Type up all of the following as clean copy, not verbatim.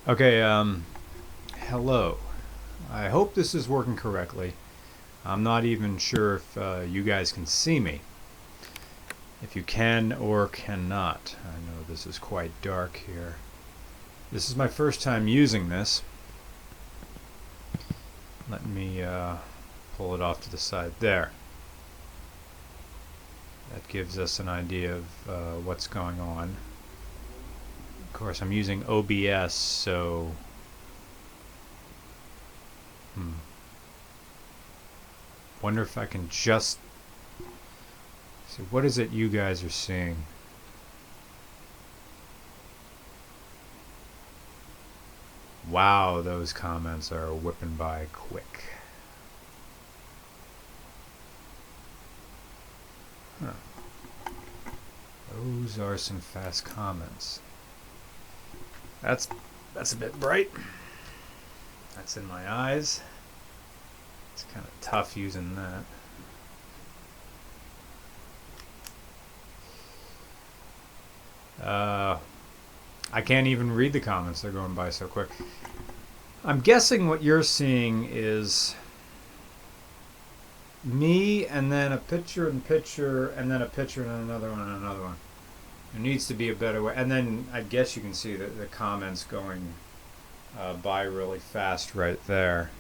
Okay, hello. I hope this is working correctly. I'm not even sure if you guys can see me. If you can or cannot. I know this is quite dark here. This is my first time using this. Let me pull it off to the side there. That gives us an idea of what's going on. Of course, I'm using OBS, so wonder if I can just see what is it you guys are seeing. Wow, those comments are whipping by quick. Huh. Those are some fast comments. That's a bit bright. That's in my eyes. It's kind of tough using that. I can't even read the comments. They're going by so quick. I'm guessing what you're seeing is me and then a picture and picture and then a picture and another one and another one. There needs to be a better way. And then I guess you can see the comments going by really fast right there.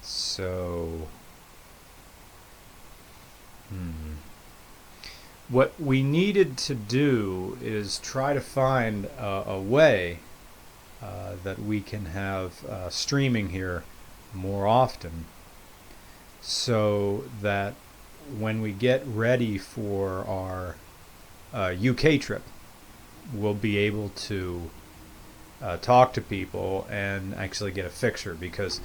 So, what we needed to do is try to find a way that we can have streaming here more often, so that when we get ready for our UK trip, we'll be able to talk to people and actually get a fixture, because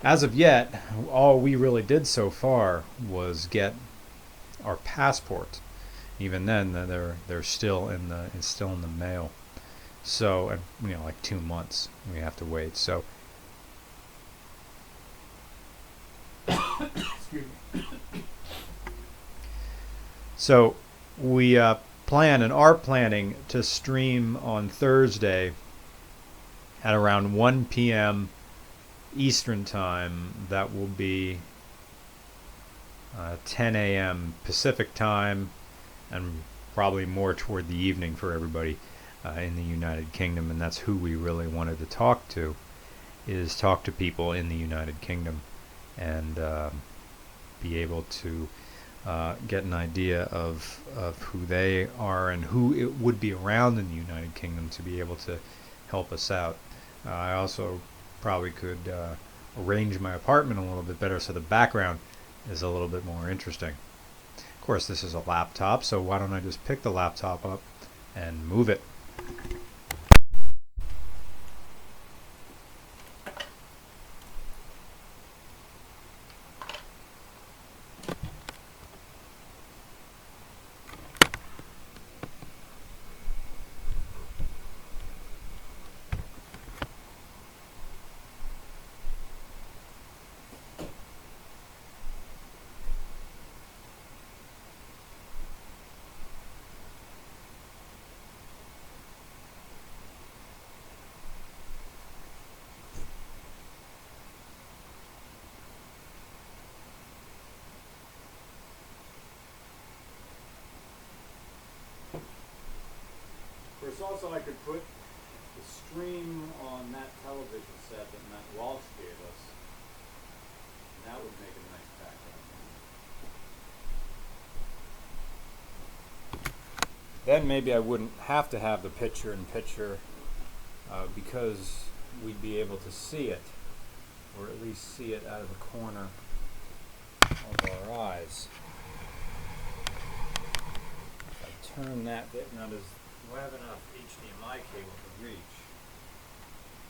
as of yet, all we really did so far was get our passports. Even then, they're still in the mail. So, like 2 months we have to wait. So, excuse me. So we plan and are planning to stream on Thursday at around 1 p.m. Eastern time. That will be 10 a.m. Pacific time, and probably more toward the evening for everybody in the United Kingdom. And that's who we really wanted to talk to, is talk to people in the United Kingdom and be able to get an idea of who they are and who it would be around in the United Kingdom to be able to help us out. I also probably could arrange my apartment a little bit better so the background is a little bit more interesting. Of course, this is a laptop, so why don't I just pick the laptop up and move it. Of course, also I could put the stream on that television set that Matt Walsh gave us. And that would make a nice background. Then maybe I wouldn't have to have the picture-in-picture because we'd be able to see it, or at least see it out of the corner of our eyes. If I turn that bit, now do I have enough HDMI cable to reach?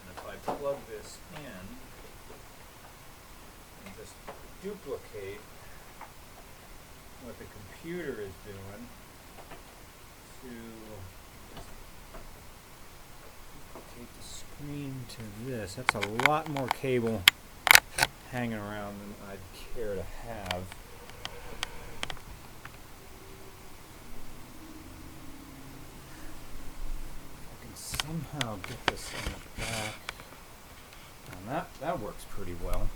And if I plug this in and just duplicate what the computer is doing to just duplicate the screen to this, that's a lot more cable hanging around than I'd care to have. can somehow get this in the back. And that works pretty well.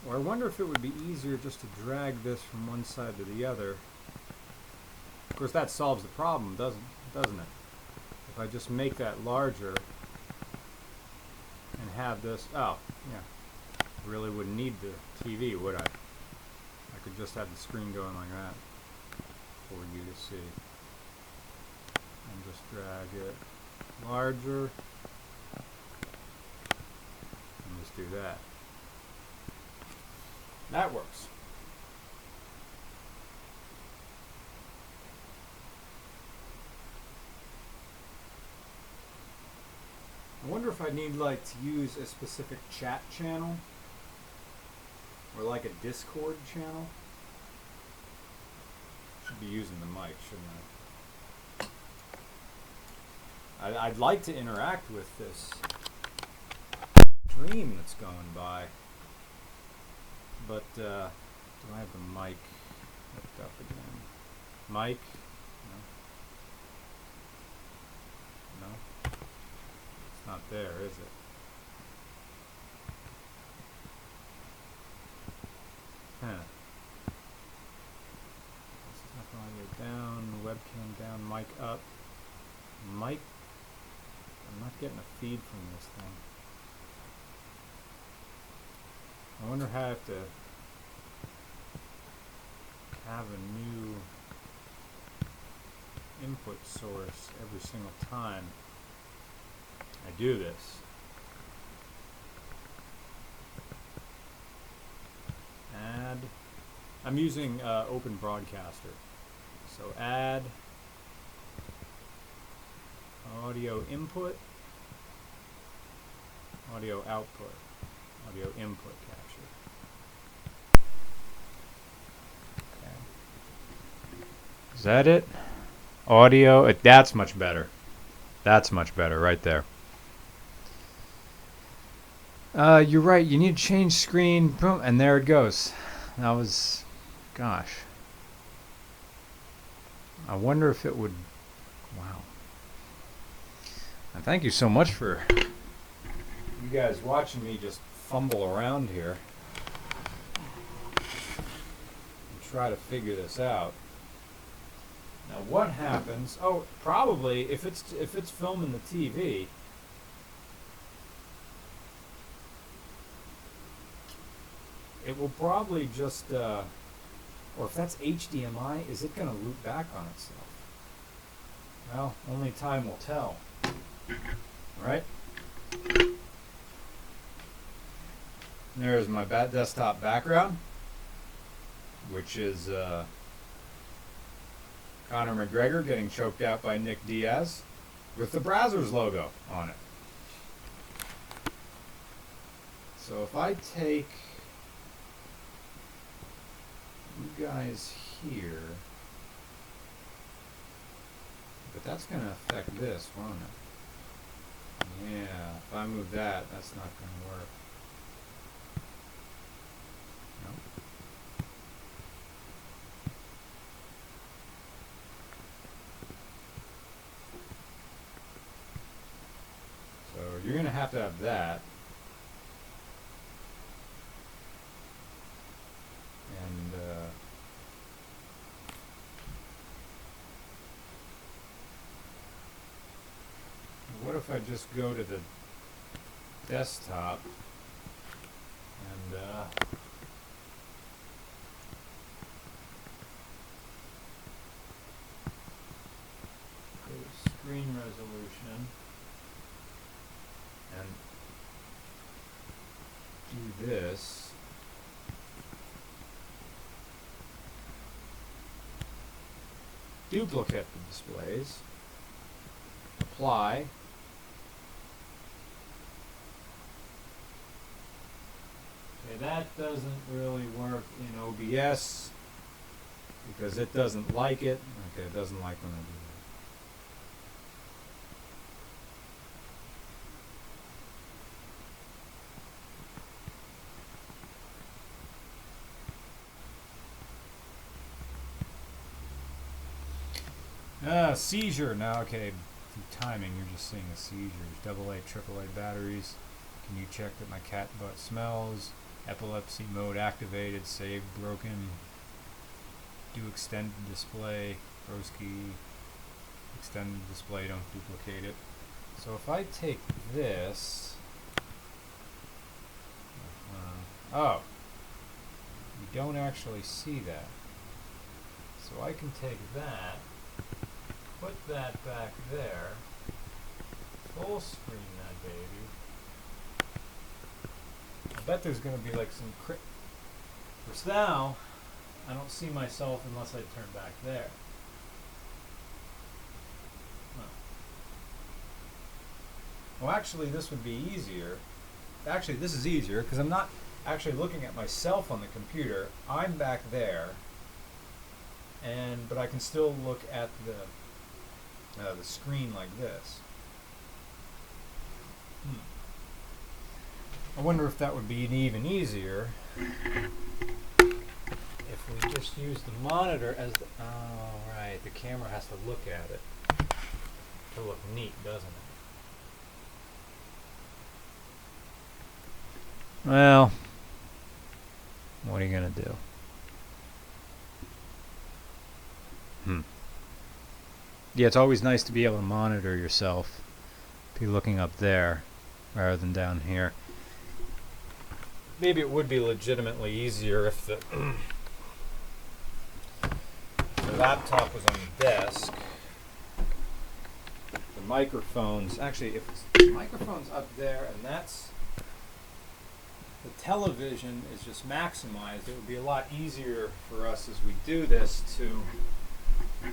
Or I wonder if it would be easier just to drag this from one side to the other. Of course, that solves the problem, doesn't it? If I just make that larger and have this, oh, yeah, really wouldn't need the TV, would I? I could just have the screen going like that for you to see. And just drag it larger. And just do that. That works. I wonder if I need like to use a specific chat channel or like a Discord channel. Should be using the mic, shouldn't I? I'd like to interact with this stream that's going by, but do I have the mic hooked up again? Mic? No. No? It's not there, is it? Huh. Desktop audio down, webcam down, mic up. Mic? I'm not getting a feed from this thing. I wonder how I have to have a new input source every single time I do this. Add. I'm using Open Broadcaster. So add audio input, audio output, audio input capture. Okay. Is that it? Audio, that's much better. That's much better right there. You're right, you need to change screen, boom, and there it goes. That was, gosh. I wonder if it would, wow. And thank you so much for you guys watching me just fumble around here and try to figure this out. Now what happens, oh, probably if it's filming the TV, it will probably just, or if that's HDMI, is it going to loop back on itself? Well, only time will tell. Right? There's my desktop background, which is Conor McGregor getting choked out by Nick Diaz with the Brazzers logo on it. So if I take you guys here, but that's going to affect this, won't it? Yeah, if I move that, that's not going to work. Nope. So you're going to have that. And what if I just go to the desktop and go to screen resolution and do this. Duplicate the displays. Apply. Okay, that doesn't really work in OBS because it doesn't like it. Okay, it doesn't like when I do that. Seizure now. Okay, through timing, you're just seeing the seizures. AA, AAA batteries. Can you check that my cat butt smells? Epilepsy mode activated. Save broken. Do extended display. Broski. Extended display, don't duplicate it. So if I take this, oh, you don't actually see that. So I can take that, put that back there, full screen that baby. I bet there's going to be like some for now, I don't see myself unless I turn back there. Well, actually, this would be easier. Actually, this is easier because I'm not actually looking at myself on the computer. I'm back there, but I can still look at the screen like this. I wonder if that would be even easier if we just use the monitor as the... Oh, right. The camera has to look at it to look neat, doesn't it? Well, what are you going to do? Yeah, it's always nice to be able to monitor yourself. Be looking up there rather than down here. Maybe it would be legitimately easier if the laptop was on the desk. The microphones, actually, if the microphone's up there and that's... the television is just maximized, it would be a lot easier for us as we do this to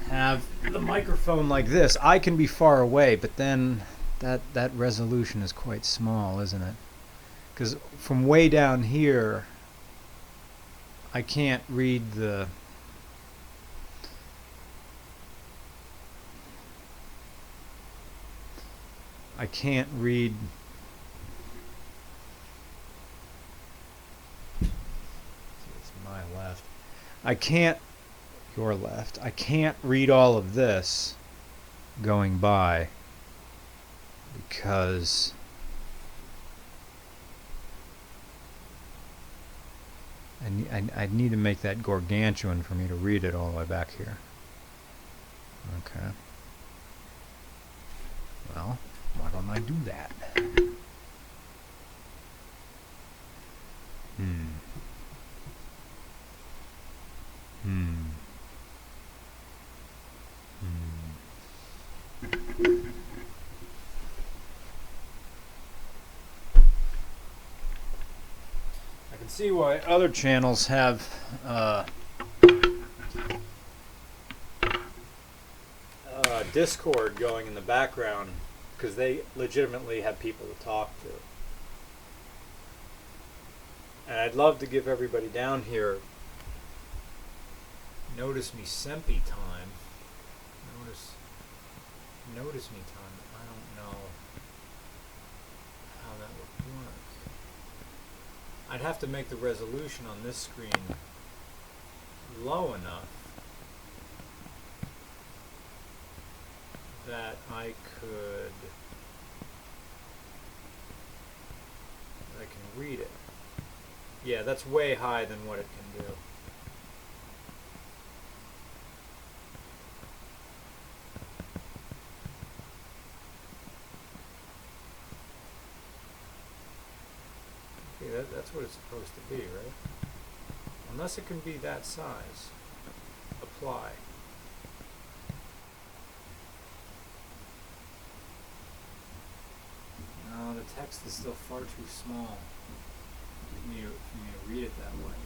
have the microphone like this. I can be far away, but then that resolution is quite small, isn't it? Because from way down here, I can't read the... I can't read... I can't, your left, I can't read all of this going by because I need to make that gargantuan for me to read it all the way back here. Okay. Well, why don't I do that? I can see why other channels have Discord going in the background because they legitimately have people to talk to. And I'd love to give everybody down here notice me Sempi time. Notice me time. I don't know how that would work. I'd have to make the resolution on this screen low enough that I can read it. Yeah, that's way high than what it can do. Okay, that's what it's supposed to be, right? Unless it can be that size. Apply. No, the text is still far too small for me to read it that way.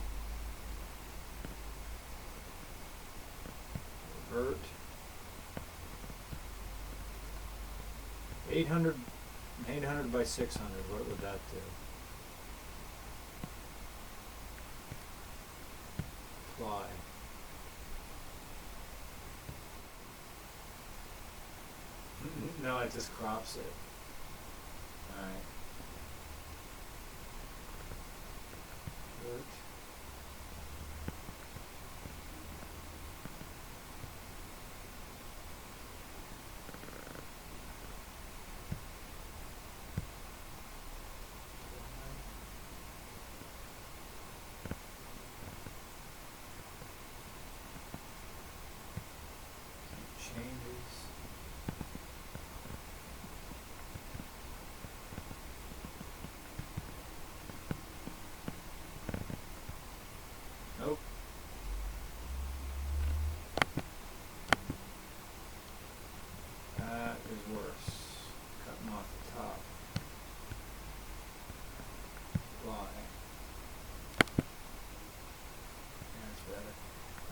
Revert. 800 by 600, what would that do? Apply. No, it just crops it. Alright.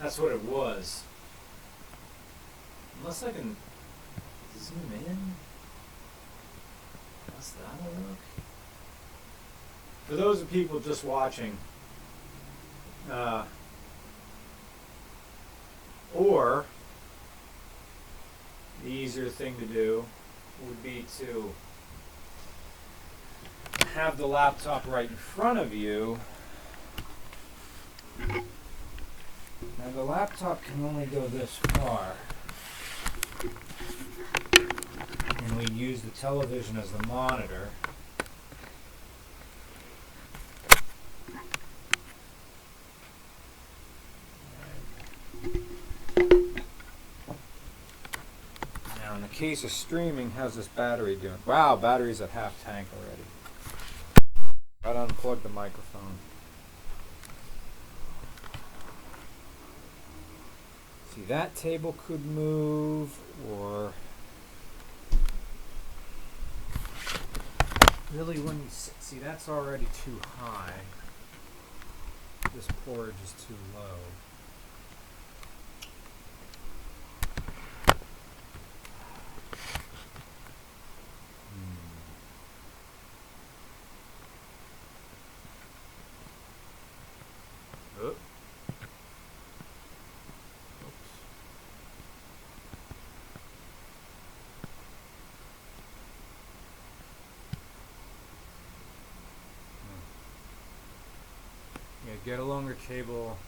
That's what it was. Unless I can zoom in. Unless that'll work. For those of people just watching, or the easier thing to do would be to have the laptop right in front of you. Now the laptop can only go this far, and we use the television as the monitor. Now in the case of streaming, how's this battery doing? Wow, battery's at half tank already. I'd unplug the microphone. See, that table could move, or really when you see, that's already too high. This porridge is too low. Oops. Yeah, get a longer cable,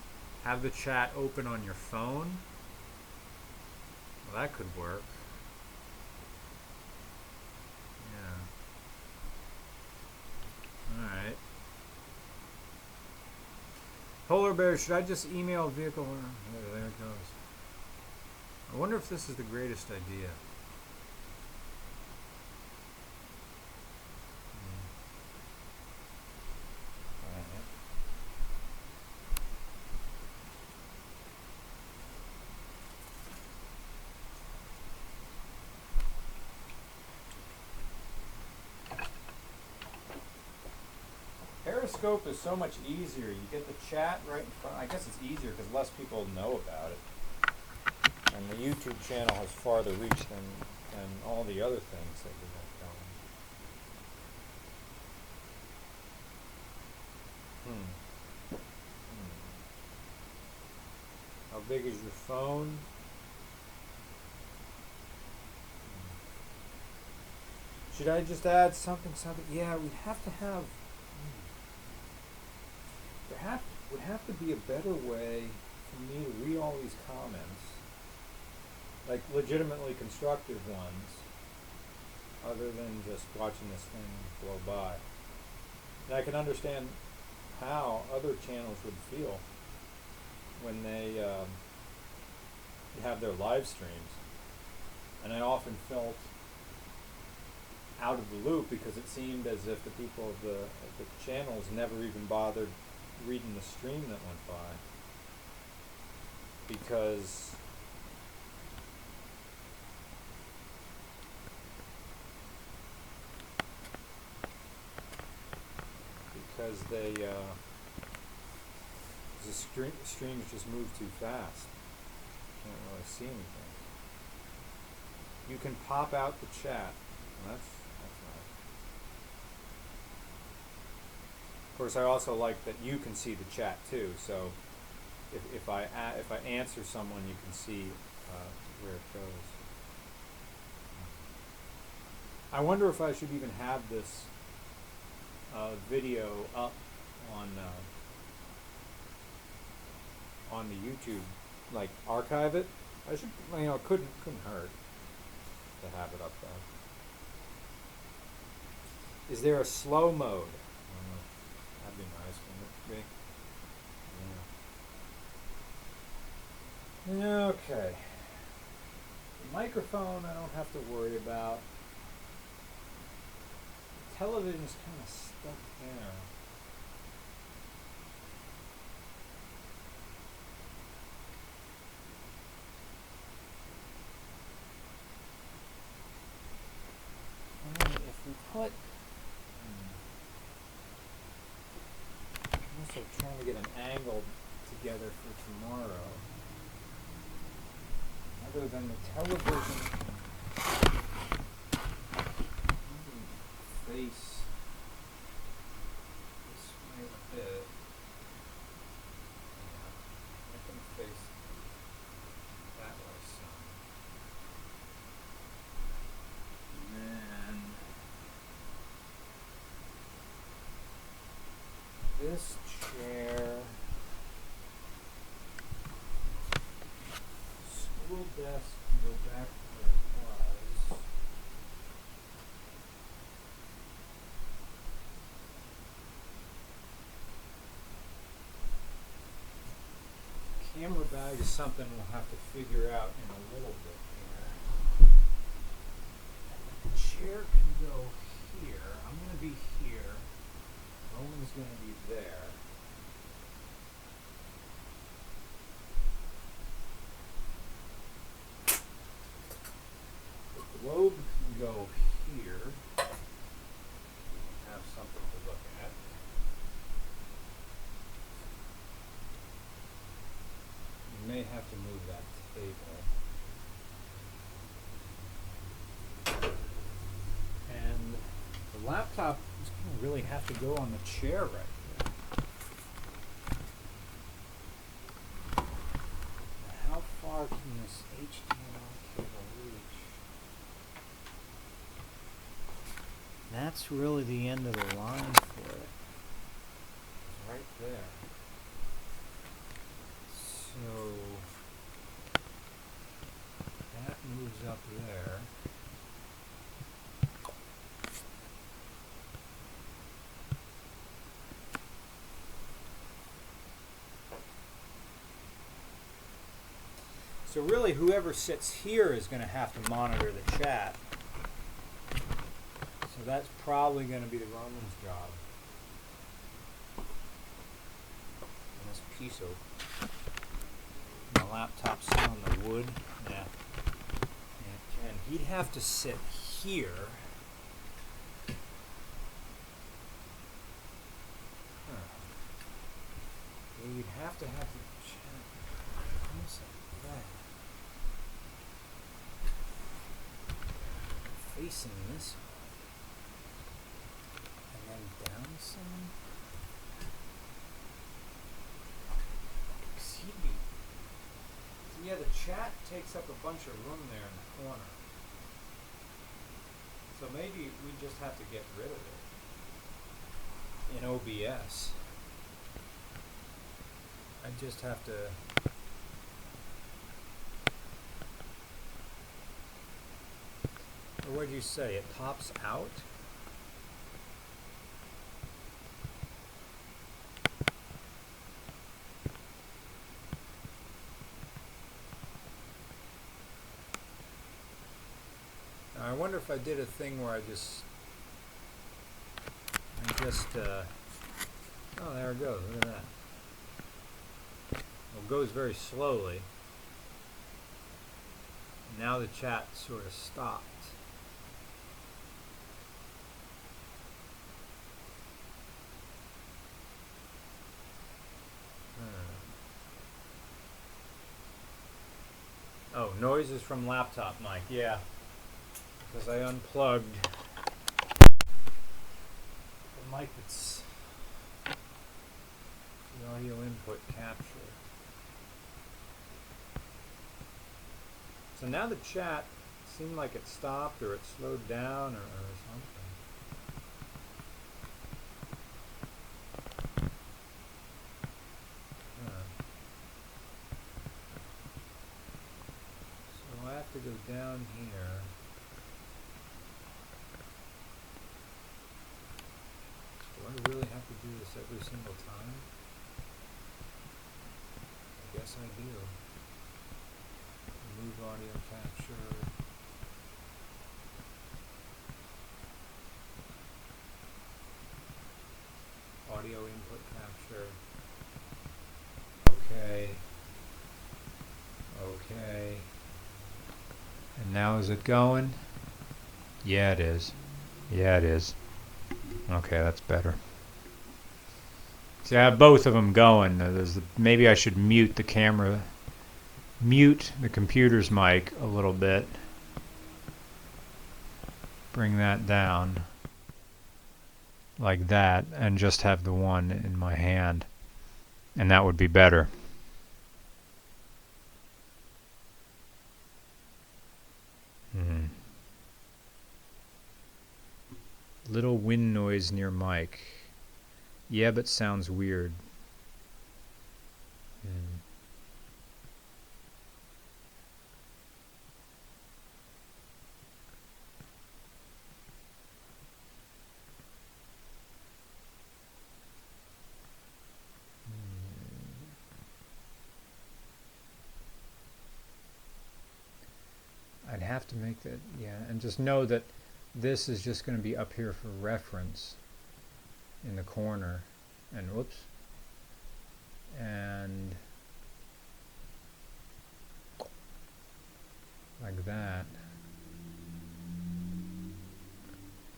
have the chat open on your phone. Well, that could work. Yeah. Alright. Polar Bear, should I just email vehicle? There it goes. I wonder if this is the greatest idea. Periscope is so much easier. You get the chat right in front. I guess it's easier because less people know about it. And the YouTube channel has farther reach than all the other things that we have going. How big is your phone? Should I just add something? Yeah, we'd have to have... There would have to be a better way for me to read all these comments, like legitimately constructive ones, other than just watching this thing blow by. And I can understand how other channels would feel when they have their live streams. And I often felt out of the loop because it seemed as if the people of the channels never even bothered reading the stream that went by, because the streams just move too fast. Can't really see anything. You can pop out the chat. Well, that's nice. Of course, I also like that you can see the chat too. So if I answer someone, you can see where it goes. I wonder if I should even have this video up on the YouTube, like archive it. I should, it couldn't hurt to have it up there. Is there a slow mode? That'd be nice, wouldn't it be? Yeah. Okay. The microphone I don't have to worry about. The television's kind of stuck there. If we put... I'm also trying to get an angle together for tomorrow. farther than the television face this way a bit. Yeah, I can face that way some. And then this chair, school desk can go back where it was. Camera bag is something we'll have to figure out in a little bit here. The chair can go here. I'm going to be here. Roman's going to be there. The globe can go here. We can have something to look at. You may have to move that table. And the laptop is going to really have to go on the chair right here. Now, how far can this HDMI cable reach? That's really the end of the line for it. It's right there. So that moves up there. So really, whoever sits here is going to have to monitor the chat. So that's probably going to be the Roman's job. And this piece of my laptop's still on the wood. Yeah. And he'd have to sit here. Yeah, you'd have to have the chat almost like that. Facing this way. And then down some. Yeah, the chat takes up a bunch of room there in the corner. So maybe we just have to get rid of it in OBS. I just have to or what did you say? It pops out? I wonder if I did a thing where I just oh, there it goes, look at that. Well, it goes very slowly. Now the chat sort of stopped. Oh, noises from laptop mic, yeah. Because I unplugged the mic that's the audio input capture. So now the chat seemed like it stopped or it slowed down or something. So I have to go down here. Do I really have to do this every single time? I guess I do. Remove audio capture. Audio input capture. Okay. Okay. And now is it going? Yeah, it is. Yeah, it is. Okay, that's better. See, I have both of them going. Maybe I should mute the camera mute the computer's mic a little bit. Bring that down like that and just have the one in my hand, and that would be better. Little wind noise near mic. Yeah, but sounds weird. I'd have to make that, yeah, and just know that this is just going to be up here for reference in the corner, and whoops, and like that,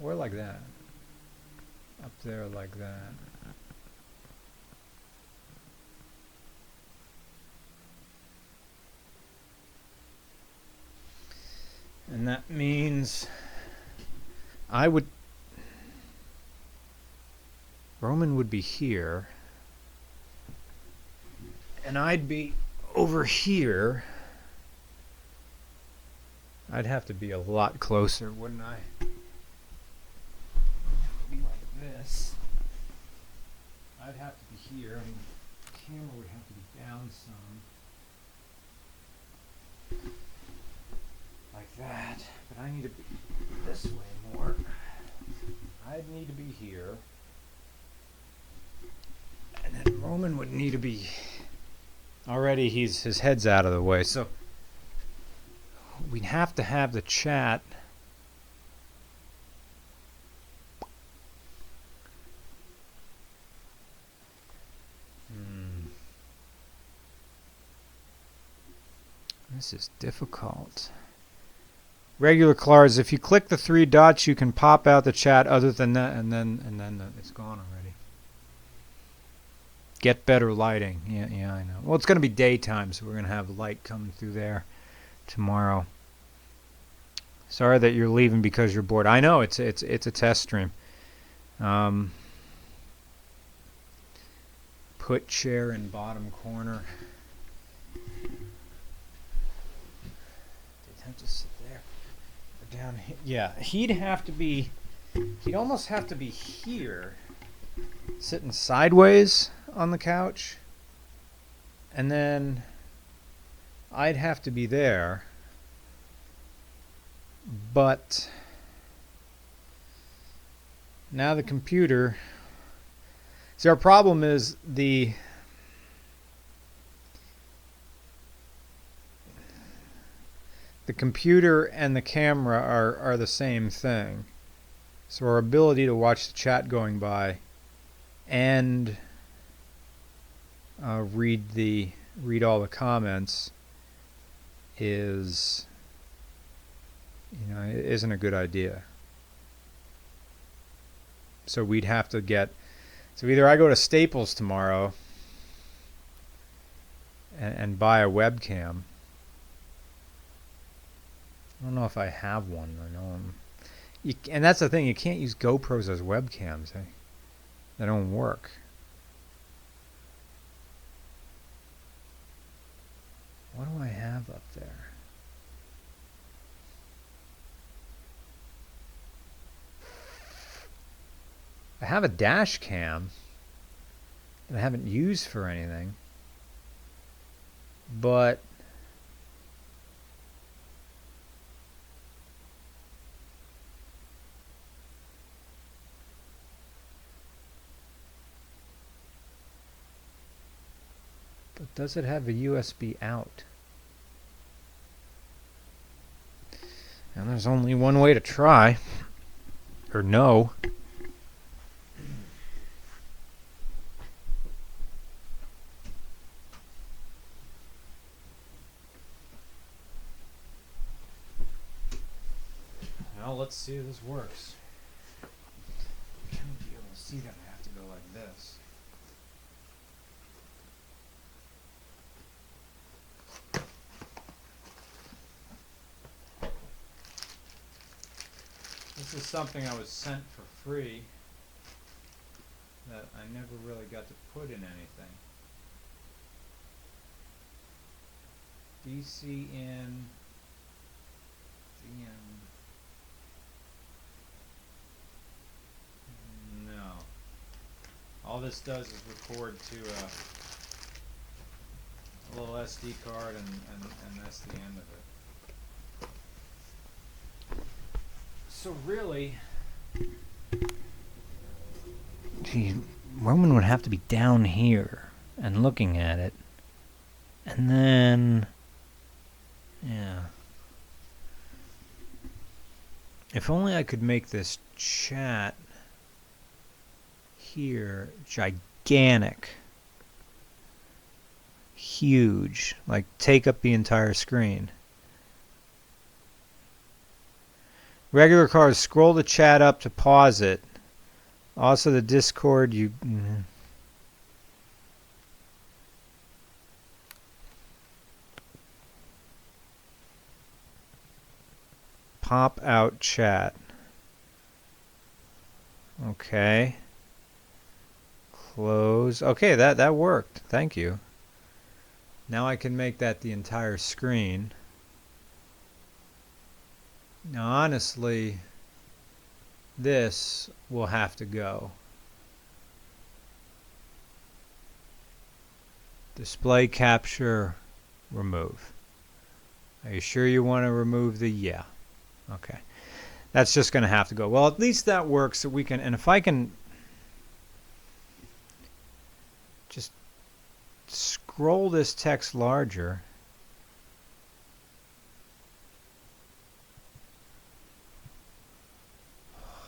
or like that, up there like that. And that means Roman would be here, and I'd be over here. I'd have to be a lot closer, wouldn't I? Be like this. I'd have to be here, and the camera would have to be down some. Like that, but I need to be this way more. I'd need to be here, and then Roman would need to be. Already, his head's out of the way, so we'd have to have the chat. This is difficult. Regular cards, if you click the three dots, you can pop out the chat. Other than that, and then it's gone already. Get better lighting. Yeah, I know. Well, it's going to be daytime, so we're going to have light coming through there tomorrow. Sorry that you're leaving because you're bored. I know it's a test stream. Put chair in bottom corner. They'd have to sit there. Down here. Yeah, he'd almost have to be here, sitting sideways on the couch, and then I'd have to be there, but now the computer, see, our problem is the computer and the camera are the same thing. So our ability to watch the chat going by and read all the comments is, isn't a good idea. So we'd have to so either I go to Staples tomorrow and buy a webcam. I don't know if I have one. I know and that's the thing. You can't use GoPros as webcams. They don't work. What do I have up there? I have a dash cam that I haven't used for anything. But does it have a USB out? And there's only one way to try. Or no. Now let's see if this works. I can't be able to see that. I have to go like this. This is something I was sent for free that I never really got to put in anything. DC in GM. No. All this does is record to a little SD card, and that's the end of it. So really, gee, Roman would have to be down here and looking at it, and then, yeah. If only I could make this chat here gigantic, huge, like take up the entire screen. Regular cars, scroll the chat up to pause it. Also the Discord, you pop out chat. Okay. Close. Okay, that worked. Thank you. Now I can make that the entire screen. Now honestly, this will have to go. Display capture, remove. Are you sure you want to remove the, yeah. Okay. That's just going to have to go. Well, at least that works, so we can, and if I can just scroll this text larger.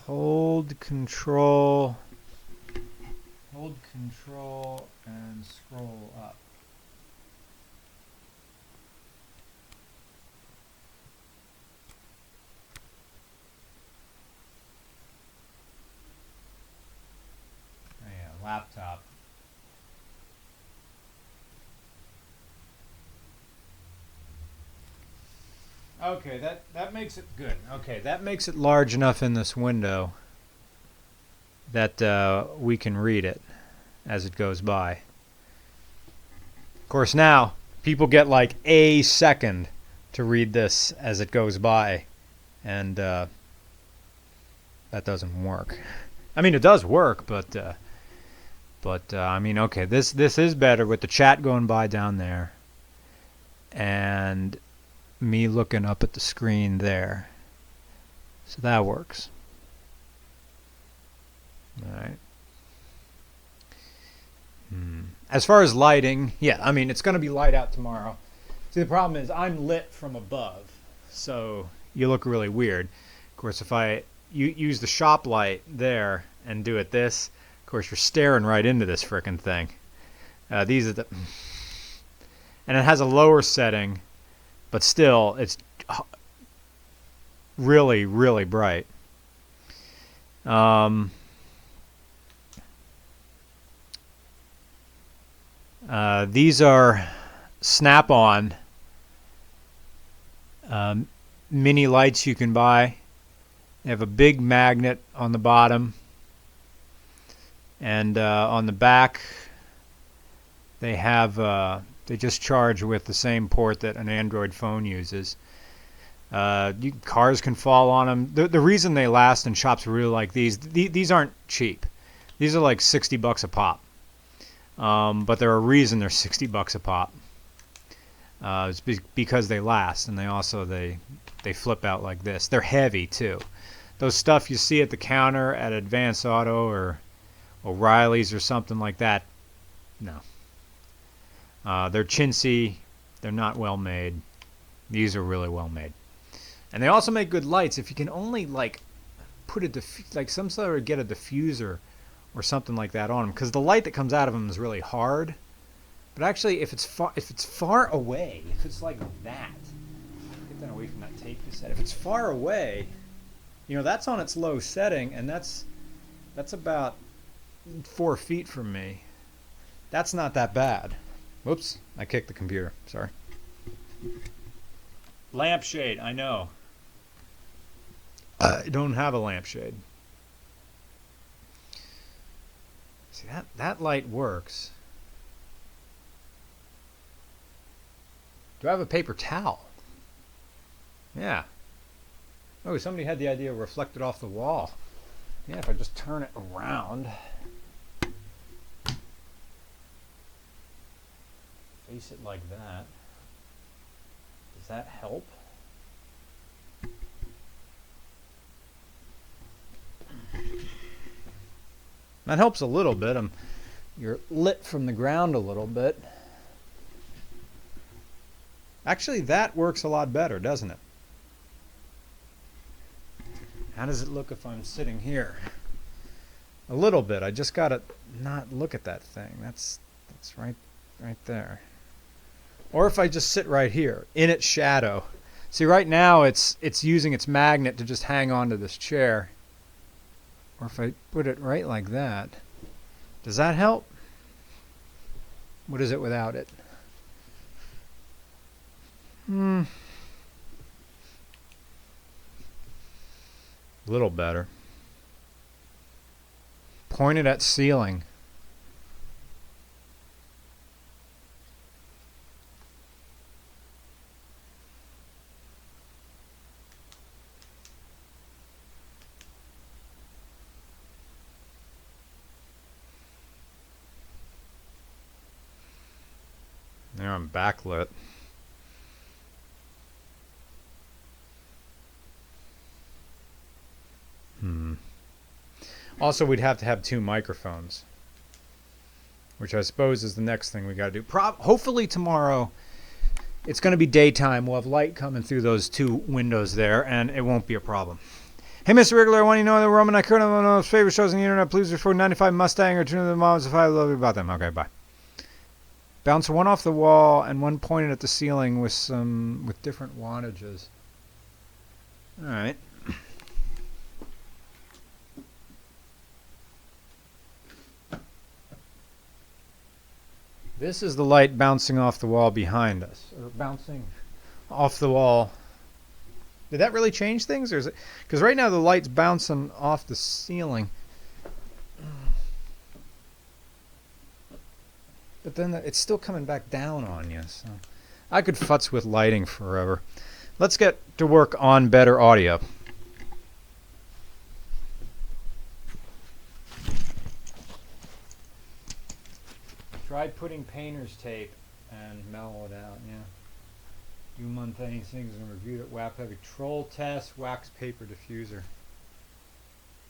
Hold control and scroll up. Oh yeah, laptop. Okay, that makes it good. Okay, that makes it large enough in this window that we can read it as it goes by. Of course, now people get like a second to read this as it goes by, and that doesn't work. I mean, it does work, but I mean, okay, this is better with the chat going by down there, and me looking up at the screen there. So that works. Alright. As far as lighting, yeah, I mean, it's going to be light out tomorrow. See, the problem is I'm lit from above, so you look really weird. Of course, if I use the shop light there and do it this, of course, you're staring right into this frickin' thing. These are the... And it has a lower setting, but still, it's really, really bright. These are snap-on mini lights you can buy. They have a big magnet on the bottom, and on the back they have they just charge with the same port that an Android phone uses. Cars can fall on them. The reason they last and shops really like these aren't cheap. These are like $60 a pop. But there are a reason they're $60 a pop. It's because they last, and they flip out like this. They're heavy too. Those stuff you see at the counter at Advance Auto or O'Reilly's or something like that, no. They're chintzy. They're not well made. These are really well made, and they also make good lights. If you can only like put like some sort of get a diffuser or something like that on them, because the light that comes out of them is really hard. But actually, if it's far away, if it's like that, get that away from that tape cassette. If it's far away, you know, that's on its low setting, and that's about 4 feet from me. That's not that bad. Whoops, I kicked the computer. Sorry. Lampshade, I know. I don't have a lampshade. See, that light works. Do I have a paper towel? Yeah. Oh, somebody had the idea reflected off the wall. Yeah, if I just turn it around. Face it like that. Does that help? That helps a little bit. You're lit from the ground a little bit. Actually, that works a lot better, doesn't it? How does it look if I'm sitting here? A little bit. I just gotta not look at that thing. That's right there. Or if I just sit right here in its shadow. See, right now it's using its magnet to just hang on to this chair. Or if I put it right like that, does that help? What is it without it? A little better. Point it at ceiling. There, I'm backlit. Also, we'd have to have 2 microphones, which I suppose is the next thing we got to do. Hopefully tomorrow, it's going to be daytime. We'll have light coming through those 2 windows there, and it won't be a problem. Hey, Mr. Wriggler, I want you to know that Roman, I currently one of those favorite shows on the internet. Please refer 95 Mustang or Tune of the Moms if I love you about them. Okay, bye. Bounce one off the wall and one pointed at the ceiling with different wattages. All right. This is the light bouncing off the wall behind us, or bouncing off the wall. Did that really change things, or is it? Because right now the light's bouncing off the ceiling, but then it's still coming back down on you. So I could futz with lighting forever. Let's get to work on better audio. Tried putting painter's tape and mellow it out, yeah. Do mundane things and reviewed it. WAP heavy troll test, wax paper diffuser.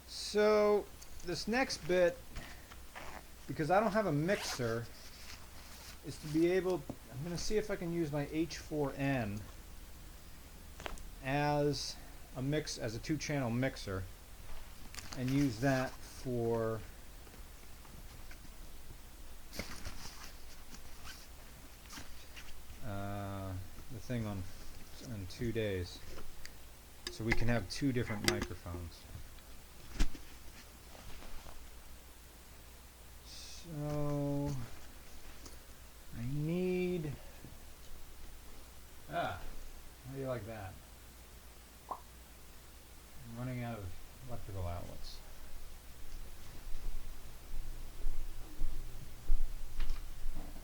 So this next bit, because I don't have a mixer, is to be able, I'm going to see if I can use my H4n as a 2-channel mixer and use that for the thing on 2 days, so we can have 2 different microphones. So I need how do you like that? I'm running out of electrical outlets.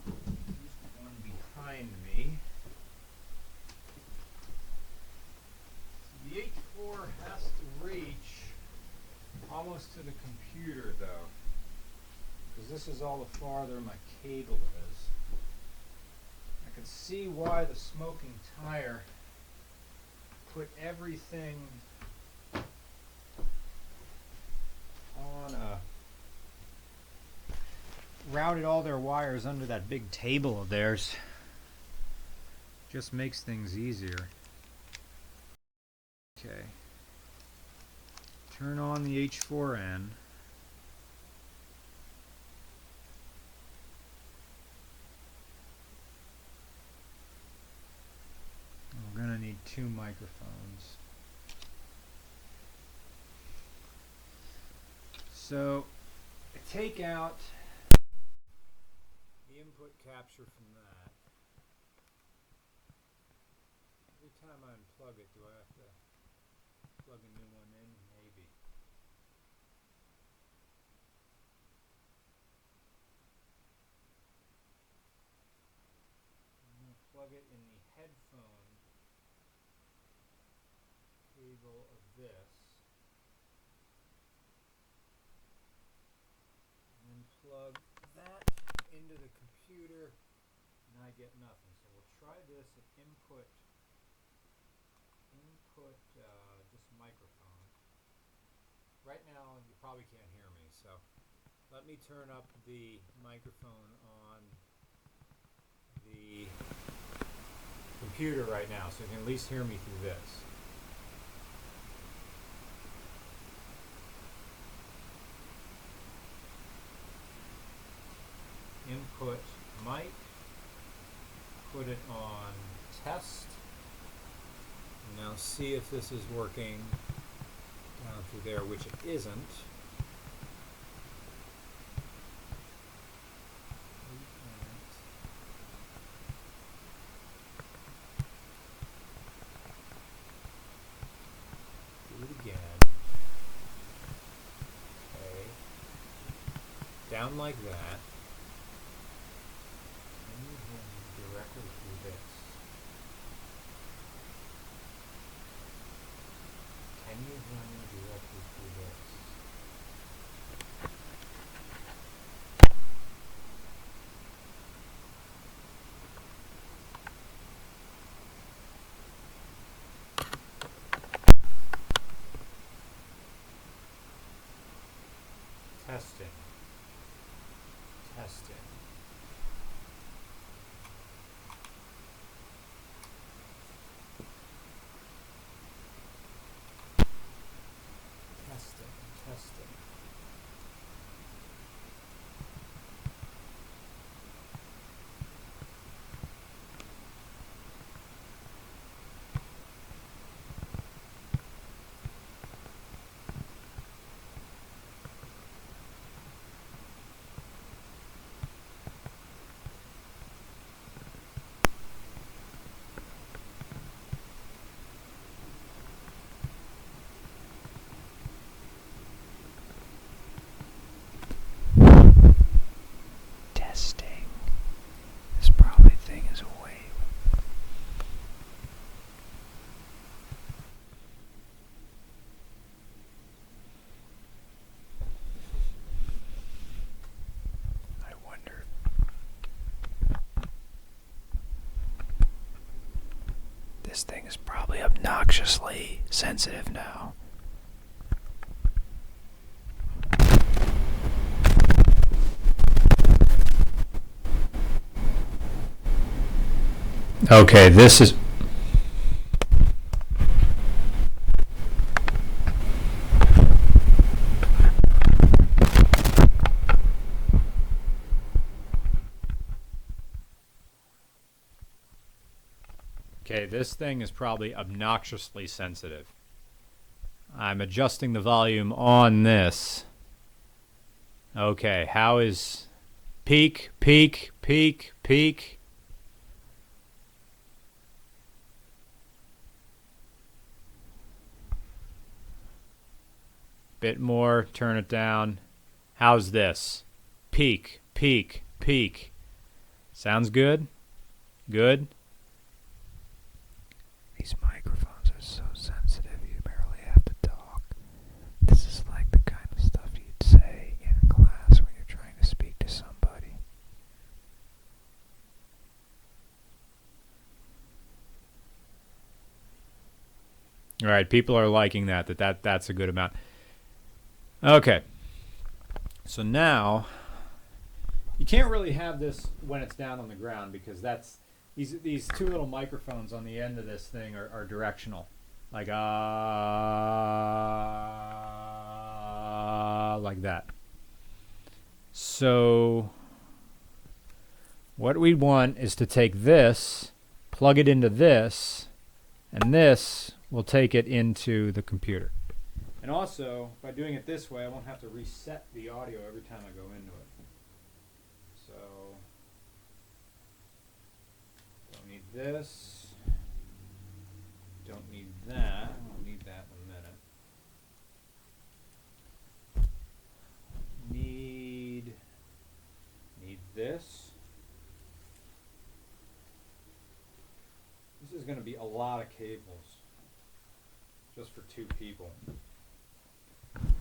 One behind me. The H4 has to reach almost to the computer, though, because this is all the farther my cable is. I can see why the smoking tire put everything on routed all their wires under that big table of theirs. Just makes things easier. Okay. Turn on the H4n. We're going to need 2 microphones. So, take out the input capture from that. Every time I unplug it, do I have to plug a new one in? angle of this, and then plug that into the computer, and I get nothing. So we'll try this at input this microphone. Right now you probably can't hear me, so let me turn up the microphone on the computer right now so you can at least hear me through this. Input mic, put it on test, and now see if this is working down through there, which it isn't. Do it again. Okay. Down like that. And you hear me directly through this. Can you hear me directly through this? Testing. Testing. Testing. Testing. Testing. This probably thing is a wave. I wonder. This thing is probably obnoxiously sensitive now. Okay, this is... Okay, this thing is probably obnoxiously sensitive. I'm adjusting the volume on this. Okay, how is... Peak, peak, peak, peak... Bit more, turn it down. How's this? Peak, peak, peak. Sounds good? Good? These microphones are so sensitive you barely have to talk. This is like the kind of stuff you'd say in class when you're trying to speak to somebody. All right, people are liking that's a good amount. Okay, so now you can't really have this when it's down on the ground because that's these two little microphones on the end of this thing are directional, like like that. So what we want is to take this, plug it into this, and this will take it into the computer. And also, by doing it this way, I won't have to reset the audio every time I go into it. So, don't need this. Don't need that. I'll need that in a minute. Need this. This is going to be a lot of cables. just for 2 people.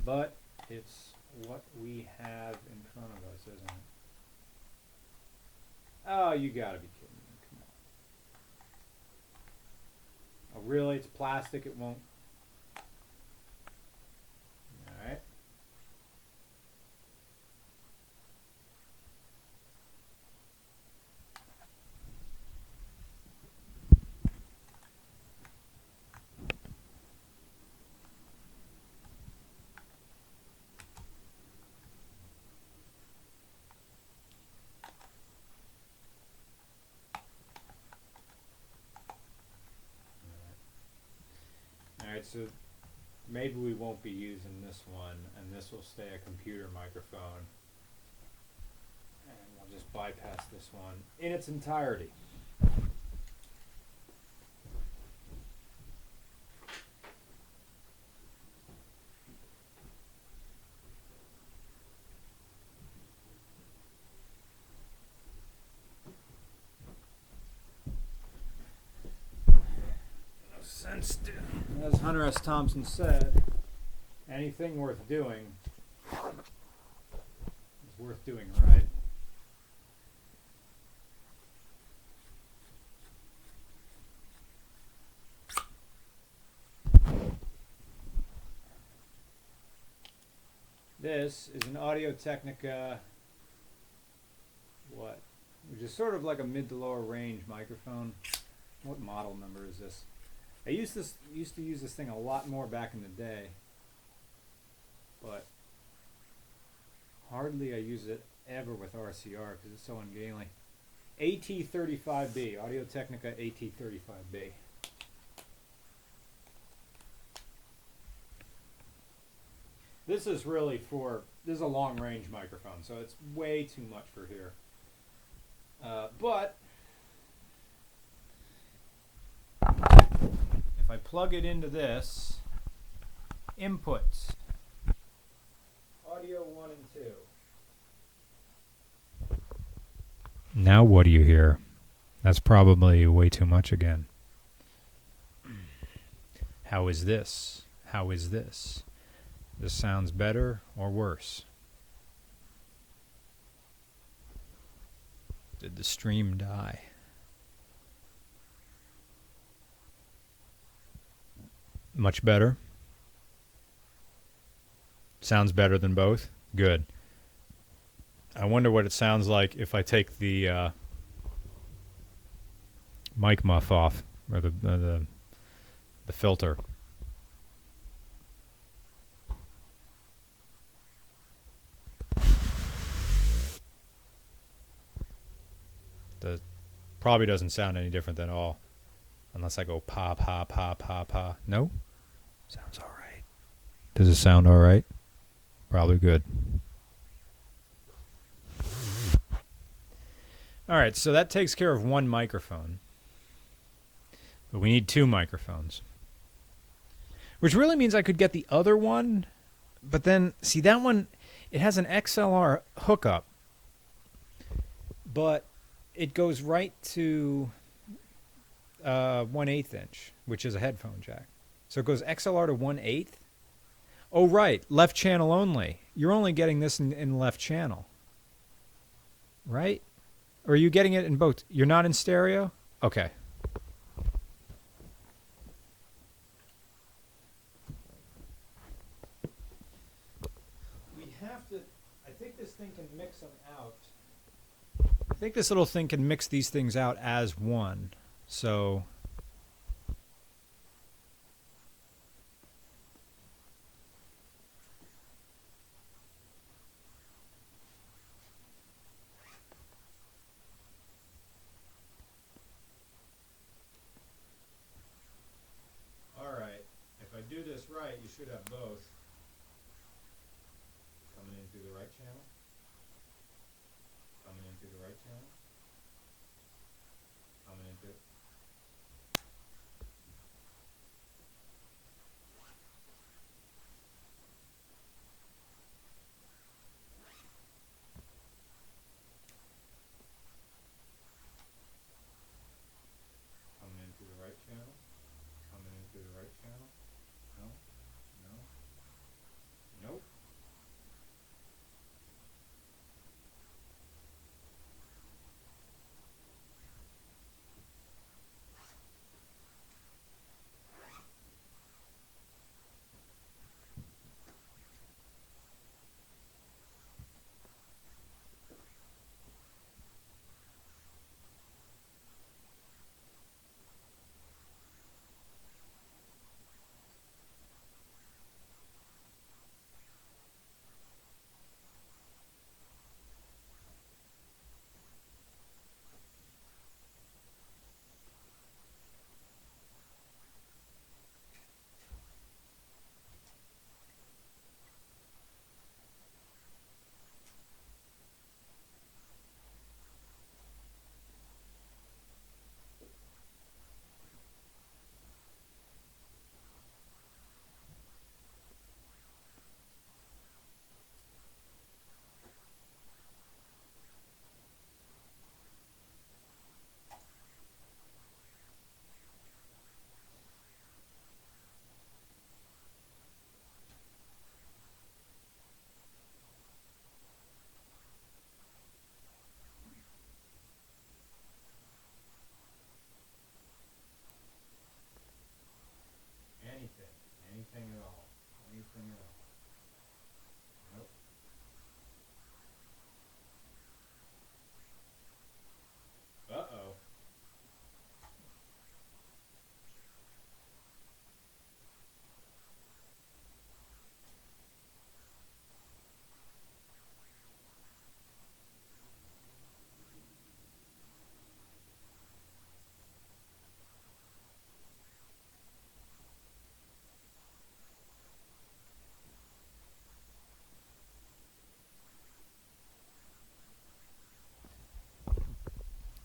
But it's what we have in front of us, isn't it? Oh, you gotta be kidding me. Come on. Oh, really? It's plastic? It won't? Alright. Alright, so maybe we won't be using this one, and this will stay a computer microphone. And we'll just bypass this one in its entirety. Sense to, as Hunter S. Thompson said, anything worth doing is worth doing right. This is an Audio-Technica, which is sort of like a mid to lower range microphone. What model number is this? I used to use this thing a lot more back in the day, but hardly I use it ever with RCR because it's so ungainly. AT35B, Audio-Technica AT35B. This is really this is a long range microphone, so it's way too much for here. But if I plug it into this, inputs, audio 1 and 2. Now what do you hear? That's probably way too much again. How is this? How is this? This sounds better or worse? Did the stream die? Much better? Sounds better than both? Good. I wonder what it sounds like if I take the mic muff off, or the filter. Probably doesn't sound any different at all, unless I go pa pa pa pa pa. No? Sounds all right. Does it sound all right? Probably good. All right, so that takes care of one microphone. But we need 2 microphones. Which really means I could get the other one, but then, see, that one, it has an XLR hookup, but it goes right to 1/8 inch, which is a headphone jack. So it goes XLR to 1/8. Oh, right, left channel only. You're only getting this in left channel, right? Or are you getting it in both? You're not in stereo? Okay. We have to, I think this thing can mix them out. I think this little thing can mix these things out as one. So alright, if I do this right, you should have both coming in through the right channel. Coming in through the right channel. Coming in through. Coming in through the right channel. Coming in through the right channel.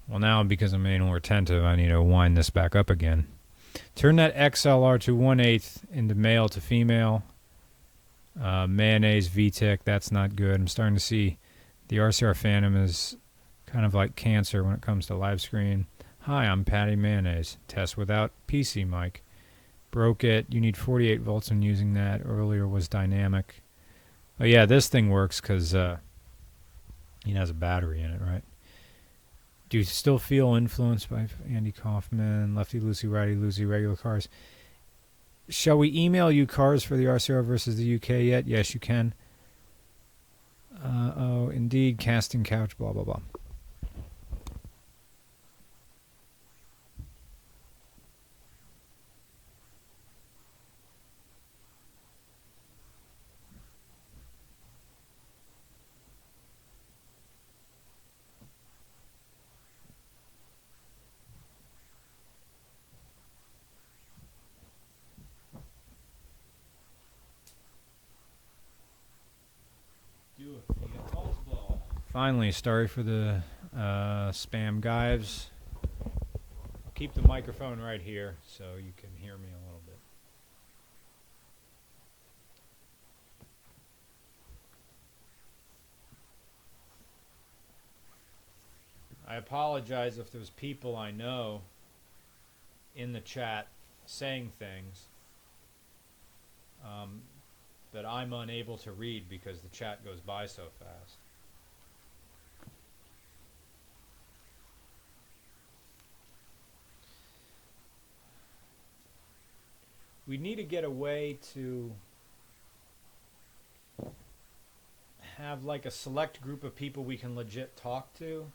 Well, now because I'm being more attentive, I need to wind this back up again. Turn that XLR to 1/8 into male to female. Mayonnaise VTech, that's not good. I'm starting to see the RCR Phantom is kind of like cancer when it comes to live screen. Hi, I'm Patty Mayonnaise. Test without PC mic. Broke it. You need 48 volts when using that. Earlier was dynamic. Oh yeah, this thing works because it has a battery in it, right? Do you still feel influenced by Andy Kaufman, Lefty Lucy, Righty Lucy, regular cars? Shall we email you cars for the RCR versus the UK yet? Yes, you can. Oh, indeed, casting couch, blah, blah, blah. Finally, sorry for the spam guys. I'll keep the microphone right here so you can hear me a little bit. I apologize if there's people I know in the chat saying things that I'm unable to read because the chat goes by so fast. We need to get a way to have like a select group of people we can legit talk to.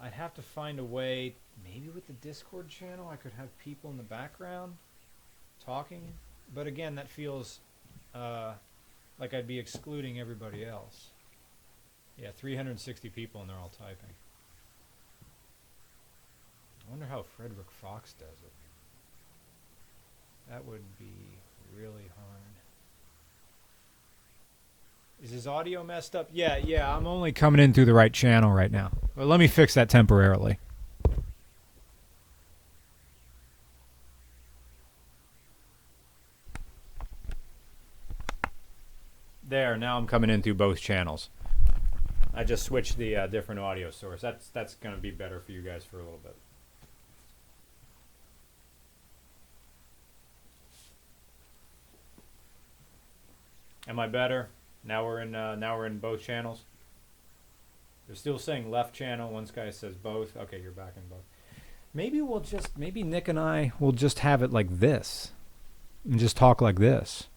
I'd have to find a way, maybe with the Discord channel, I could have people in the background talking. But again, that feels like I'd be excluding everybody else. Yeah, 360 people and they're all typing. I wonder how Frederick Fox does it. That would be really hard. Is his audio messed up? Yeah, I'm only coming in through the right channel right now. But let me fix that temporarily. There, now I'm coming in through both channels. I just switched the different audio source. That's going to be better for you guys for a little bit. Am I better? Now we're in both channels. They're still saying left channel. One guy says both. Okay, you're back in both. Maybe Nick and I will just have it like this, and just talk like this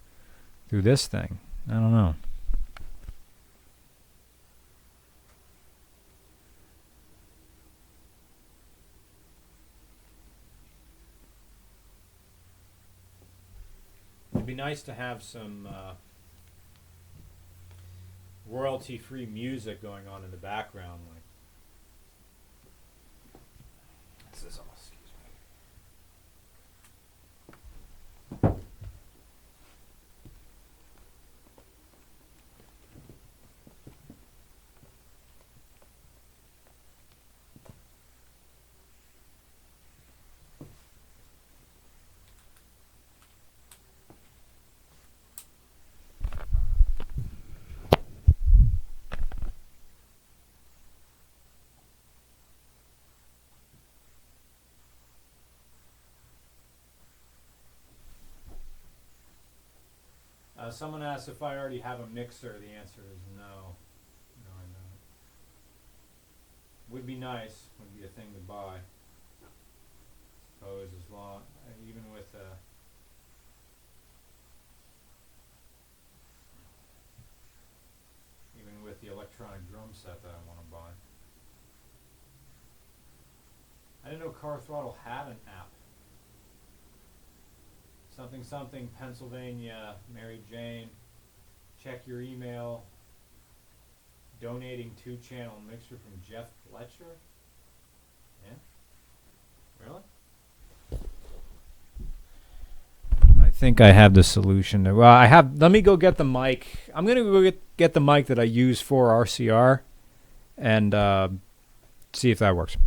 through this thing. I don't know. It'd be nice to have some royalty-free music going on in the background. Like, this is all. Excuse me. Someone asked if I already have a mixer. The answer is no. No, I don't. Would be nice. Would be a thing to buy. Suppose as long, even with the electronic drum set that I want to buy. I didn't know Car Throttle had an app. Something, Pennsylvania, Mary Jane. Check your email. Donating 2-channel mixer from Jeff Fletcher. Yeah? Really? I think I have the solution. Well, I have. Let me go get the mic. I'm gonna go get the mic that I use for RCR, and see if that works.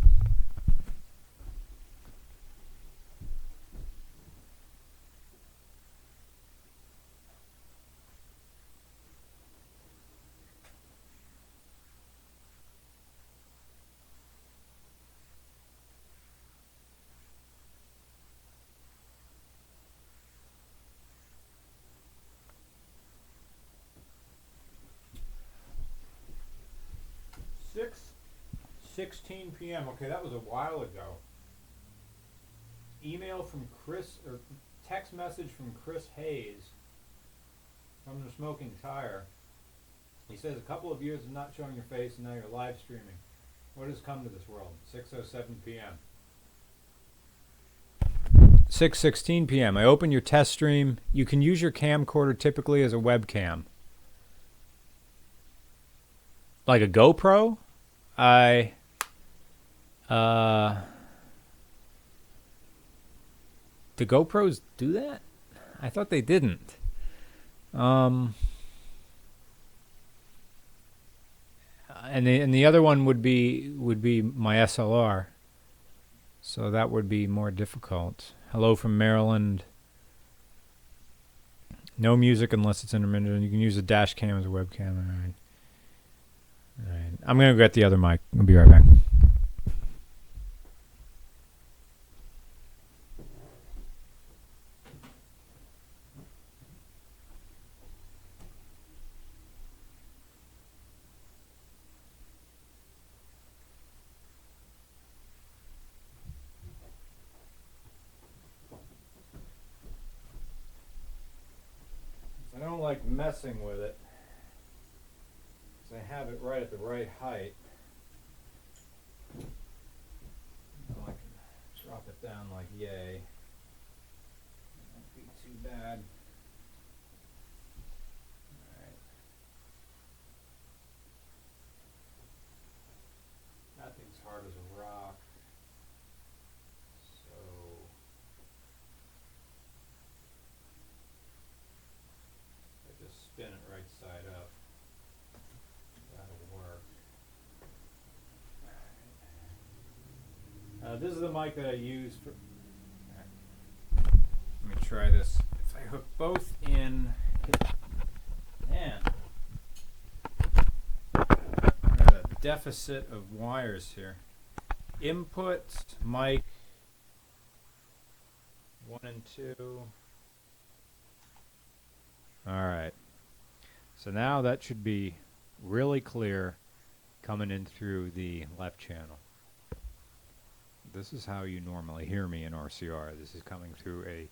Six 16 p.m. Okay, that was a while ago. Email from Chris, or text message from Chris Hayes from the Smoking Tire. He says, a couple of years of not showing your face and now you're live streaming. What has come to this world? 6:07 p.m. 6:16 p.m. I open your test stream. You can use your camcorder typically as a webcam. Like a GoPro? Do GoPros do that? I thought they didn't. And the other one would be my SLR. So that would be more difficult. Hello from Maryland. No music unless it's intermittent. You can use a dash cam as a webcam. All right. All right. I'm going to get the other mic. I'll be right back. I don't like messing with it. I have it right at the right height. Now I can drop it down like yay. Won't be too bad. Alright. That thing's hard as a rock. So I just spin it right side up. This is the mic that I use for. Let me try this. If I hook both in, man, I have a deficit of wires here. Input mic 1 and 2. All right. So now that should be really clear coming in through the left channel. This is how you normally hear me in RCR. This is coming through a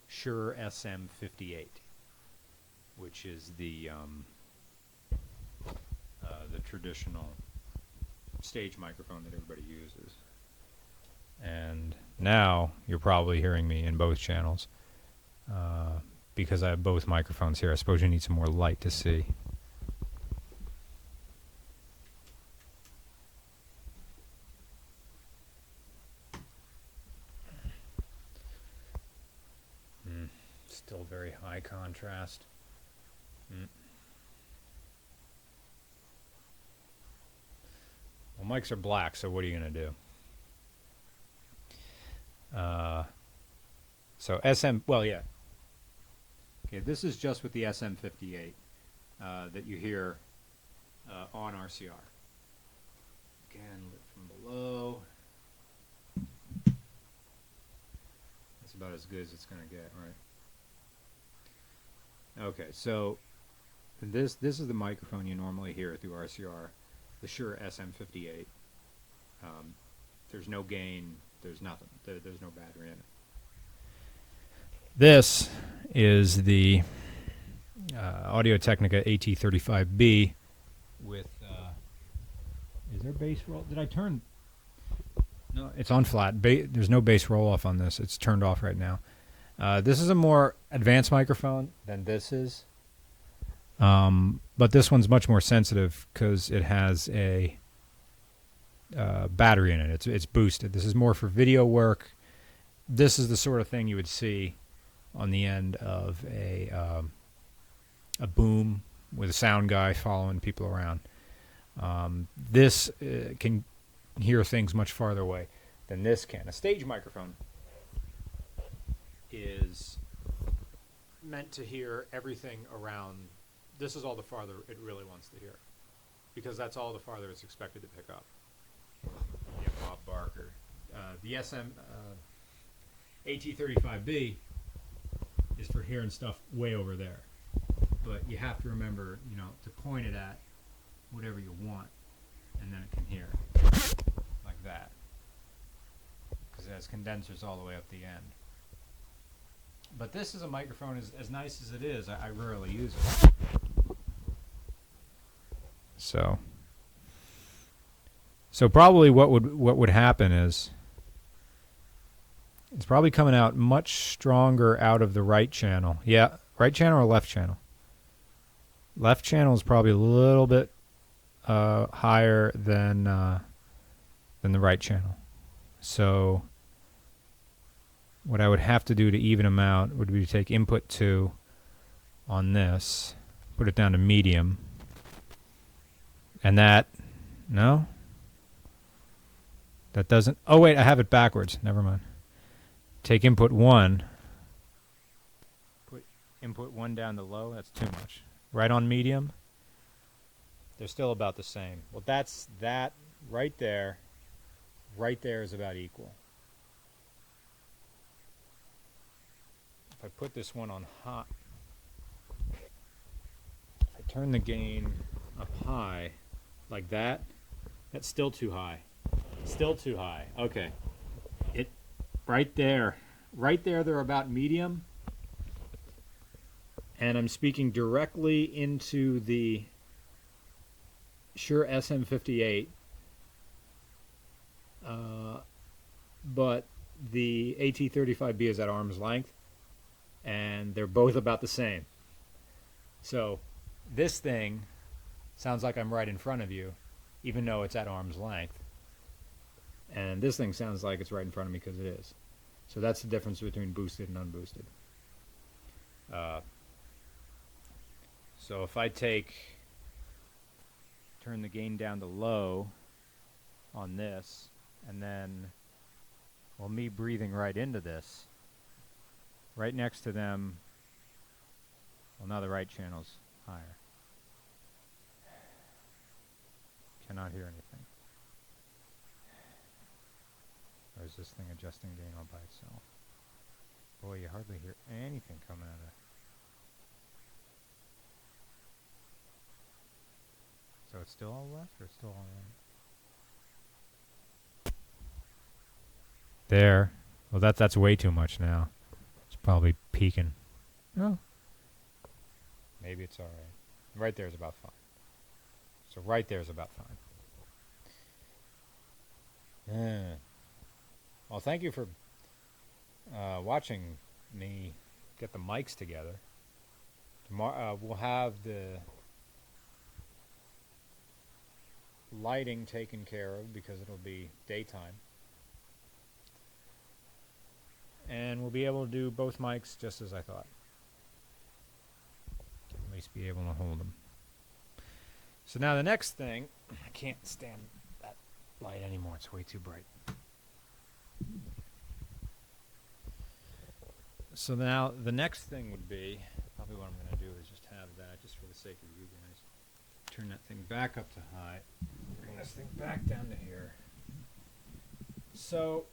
Shure SM58, which is the traditional stage microphone that everybody uses. And now you're probably hearing me in both channels because I have both microphones here. I suppose you need some more light to see. Still very high contrast. Well, mics are black, so what are you going to do? So well, yeah. Okay, this is just with the SM58 that you hear on RCR. Again, lit from below. That's about as good as it's going to get, right? Okay, so this is the microphone you normally hear through RCR, the Shure SM58. There's no gain, there's nothing, there's no battery in it. This is the Audio-Technica AT35B with, is there bass roll? Did I turn? No, it's on flat. There's no bass roll off on this. It's turned off right now. This is a more advanced microphone than this is. But this one's much more sensitive because it has a battery in it. It's boosted. This is more for video work. This is the sort of thing you would see on the end of a boom with a sound guy following people around. This can hear things much farther away than this can. A stage microphone is meant to hear everything around. This is all the farther it really wants to hear, because that's all the farther it's expected to pick up. Yeah, Bob Barker. The AT35B is for hearing stuff way over there. But you have to remember, to point it at whatever you want, and then it can hear like that, because it has condensers all the way up the end. But this is a microphone, as nice as it is, I rarely use it. So probably what would happen is it's probably coming out much stronger out of the right channel. Yeah, right channel or left channel? Left channel is probably a little bit higher than the right channel. So what I would have to do to even them out would be to take input 2 on this, put it down to medium, and that doesn't. Oh wait, I have it backwards. Never mind. Take input 1. Put input 1 down to low. That's too much. Right on medium. They're still about the same. Well, that's that right there. Right there is about equal. If I put this one on hot, if I turn the gain up high like that, that's still too high. Still too high. Okay. Right there, they're about medium, and I'm speaking directly into the Shure SM58, but the AT35B is at arm's length, and they're both about the same. So this thing sounds like I'm right in front of you, even though it's at arm's length. And this thing sounds like it's right in front of me because it is. So that's the difference between boosted and unboosted. So if I turn the gain down to low on this, and then, well, me breathing right into this, right next to them, well, now the right channel's higher. Cannot hear anything. Or is this thing adjusting gain all by itself? Boy, you hardly hear anything coming out of it. So it's still all left or it's still all right? There. Well, that's way too much now. It's probably peaking. Oh. Maybe it's all right. Right there is about fine. So right there is about fine. Well, thank you for watching me get the mics together. Tomorrow we'll have the lighting taken care of because it'll be daytime. And we'll be able to do both mics just as I thought. At least be able to hold them. So now the next thing, I can't stand that light anymore. It's way too bright. So now the next thing would be, probably what I'm going to do is just have that, just for the sake of you guys. Turn that thing back up to high. Bring this thing back down to here. So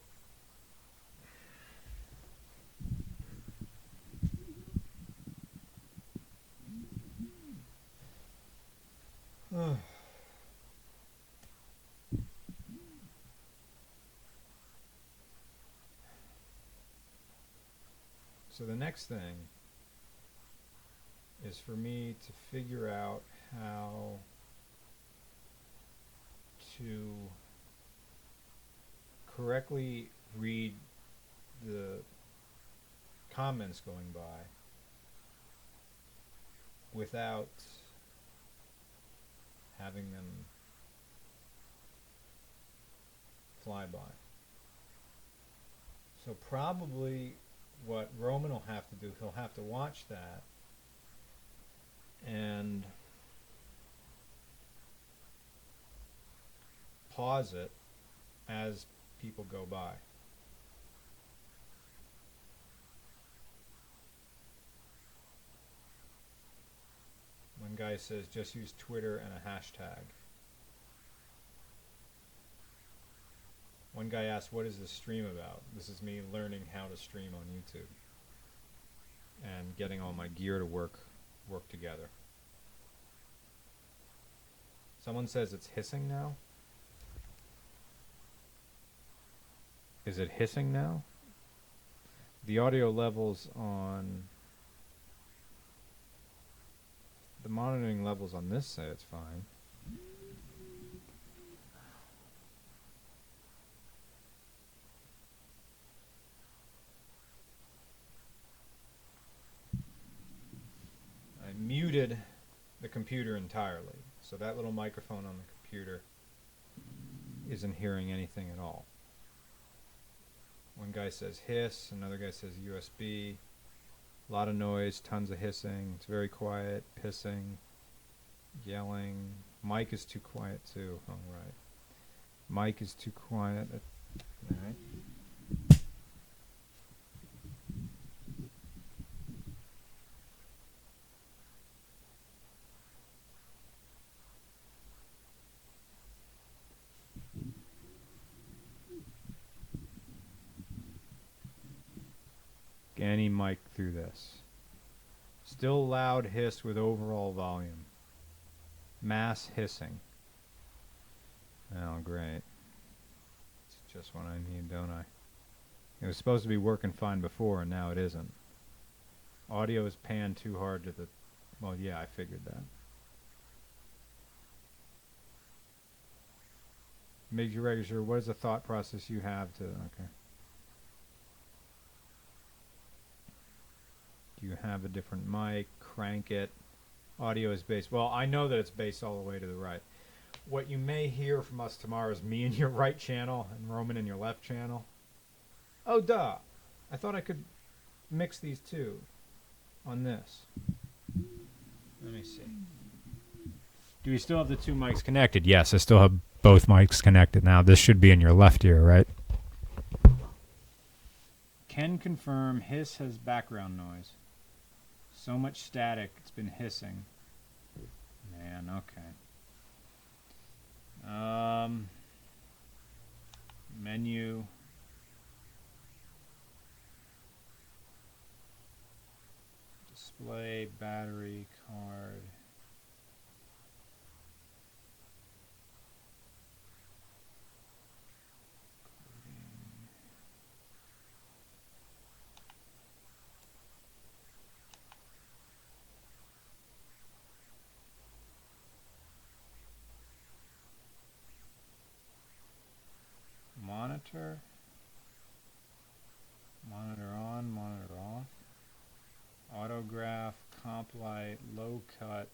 so the next thing is for me to figure out how to correctly read the comments going by without having them fly by. So probably what Roman will have to do, he'll have to watch that and pause it as people go by. One guy says just use Twitter and a hashtag. One guy asked, what is this stream about? This is me learning how to stream on YouTube and getting all my gear to work together. Someone says it's hissing now. Is it hissing now? The audio levels on the monitoring levels on this say it's fine. I muted the computer entirely, so that little microphone on the computer isn't hearing anything at all. One guy says hiss, another guy says USB. A lot of noise, tons of hissing. It's very quiet, pissing, yelling. Mic is too quiet too. Oh, right. Mic is too quiet. All right. Any mic through this. Still loud hiss with overall volume. Mass hissing. Oh, great. It's just what I need, don't I? It was supposed to be working fine before, and now it isn't. Audio is panned too hard to the... Well, yeah, I figured that. Make you register. What is the thought process you have to... Okay. Do you have a different mic? Crank it. Audio is based. Well, I know that it's based all the way to the right. What you may hear from us tomorrow is me in your right channel and Roman in your left channel. Oh, duh. I thought I could mix these two on this. Let me see. Do we still have the two mics connected? Yes, I still have both mics connected now. This should be in your left ear, right? Can confirm hiss has background noise. So much static, it's been hissing. Man, okay. Menu. Display, battery, card. Monitor. Monitor on, monitor off. Autograph, comp light, low cut,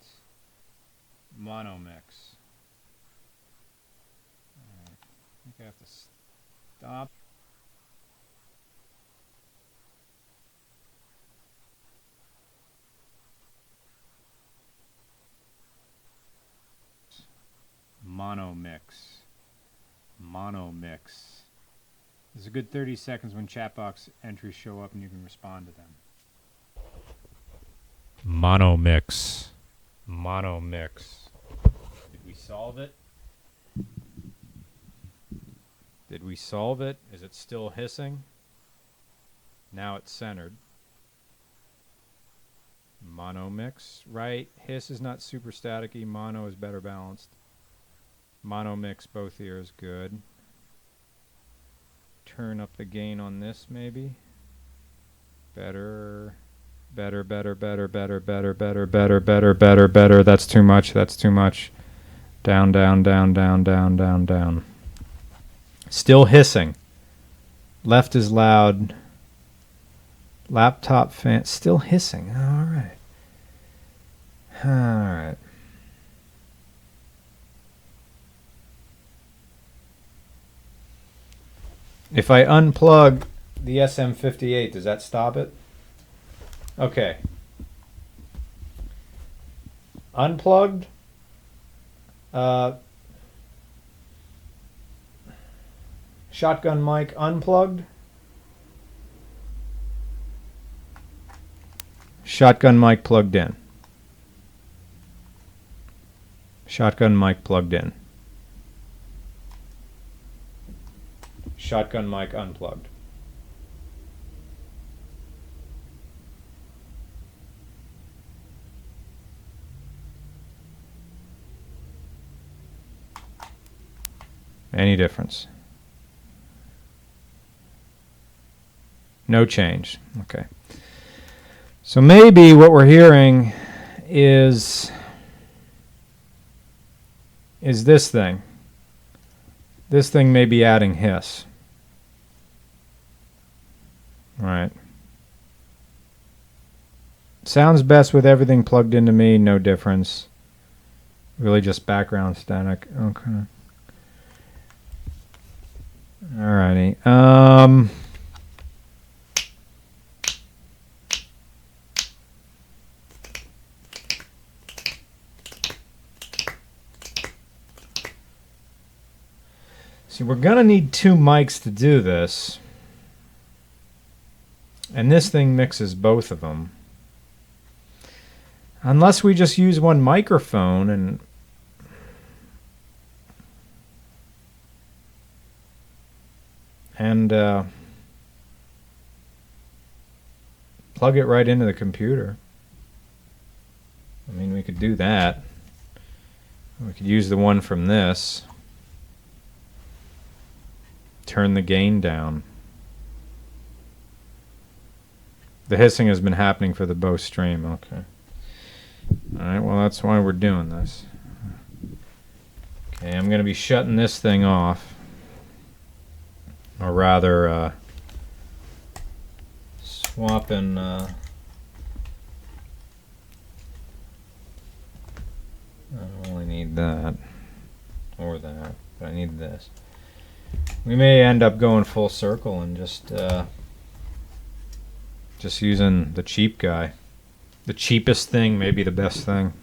mono mix. Alright. I think I have to stop. Mono mix. Mono mix. There's a good 30 seconds when chat box entries show up and you can respond to them. Mono mix. Mono mix. Did we solve it? Did we solve it? Is it still hissing? Now it's centered. Mono mix, right? Hiss is not super staticky. Mono is better balanced. Mono mix both ears, good. Turn up the gain on this maybe. Better. Better, better, better, better, better, better, better, better, better, better. That's too much, that's too much. Down, down, down, down, down, down, down. Still hissing. Left is loud. Laptop fan, still hissing. Alright. Alright. If I unplug the SM58. Does that stop it? Okay. Unplugged. Shotgun mic unplugged. Shotgun mic plugged in. Shotgun mic plugged in. Shotgun mic unplugged. Any difference? No change. Okay. So maybe what we're hearing is this thing. This thing may be adding hiss. Right. Sounds best with everything plugged into me, no difference. Really just background static. Okay. Alrighty. See, we're gonna need two mics to do this. And this thing mixes both of them. Unless we just use one microphone and plug it right into the computer. I mean, we could do that. We could use the one from this. Turn the gain down. The hissing has been happening for the Bose stream. Okay. Alright, well that's why we're doing this. Okay, I'm going to be shutting this thing off. Or rather, swapping... I don't really need that. Or that. But I need this. We may end up going full circle and just using the cheap guy. The cheapest thing may be the best thing.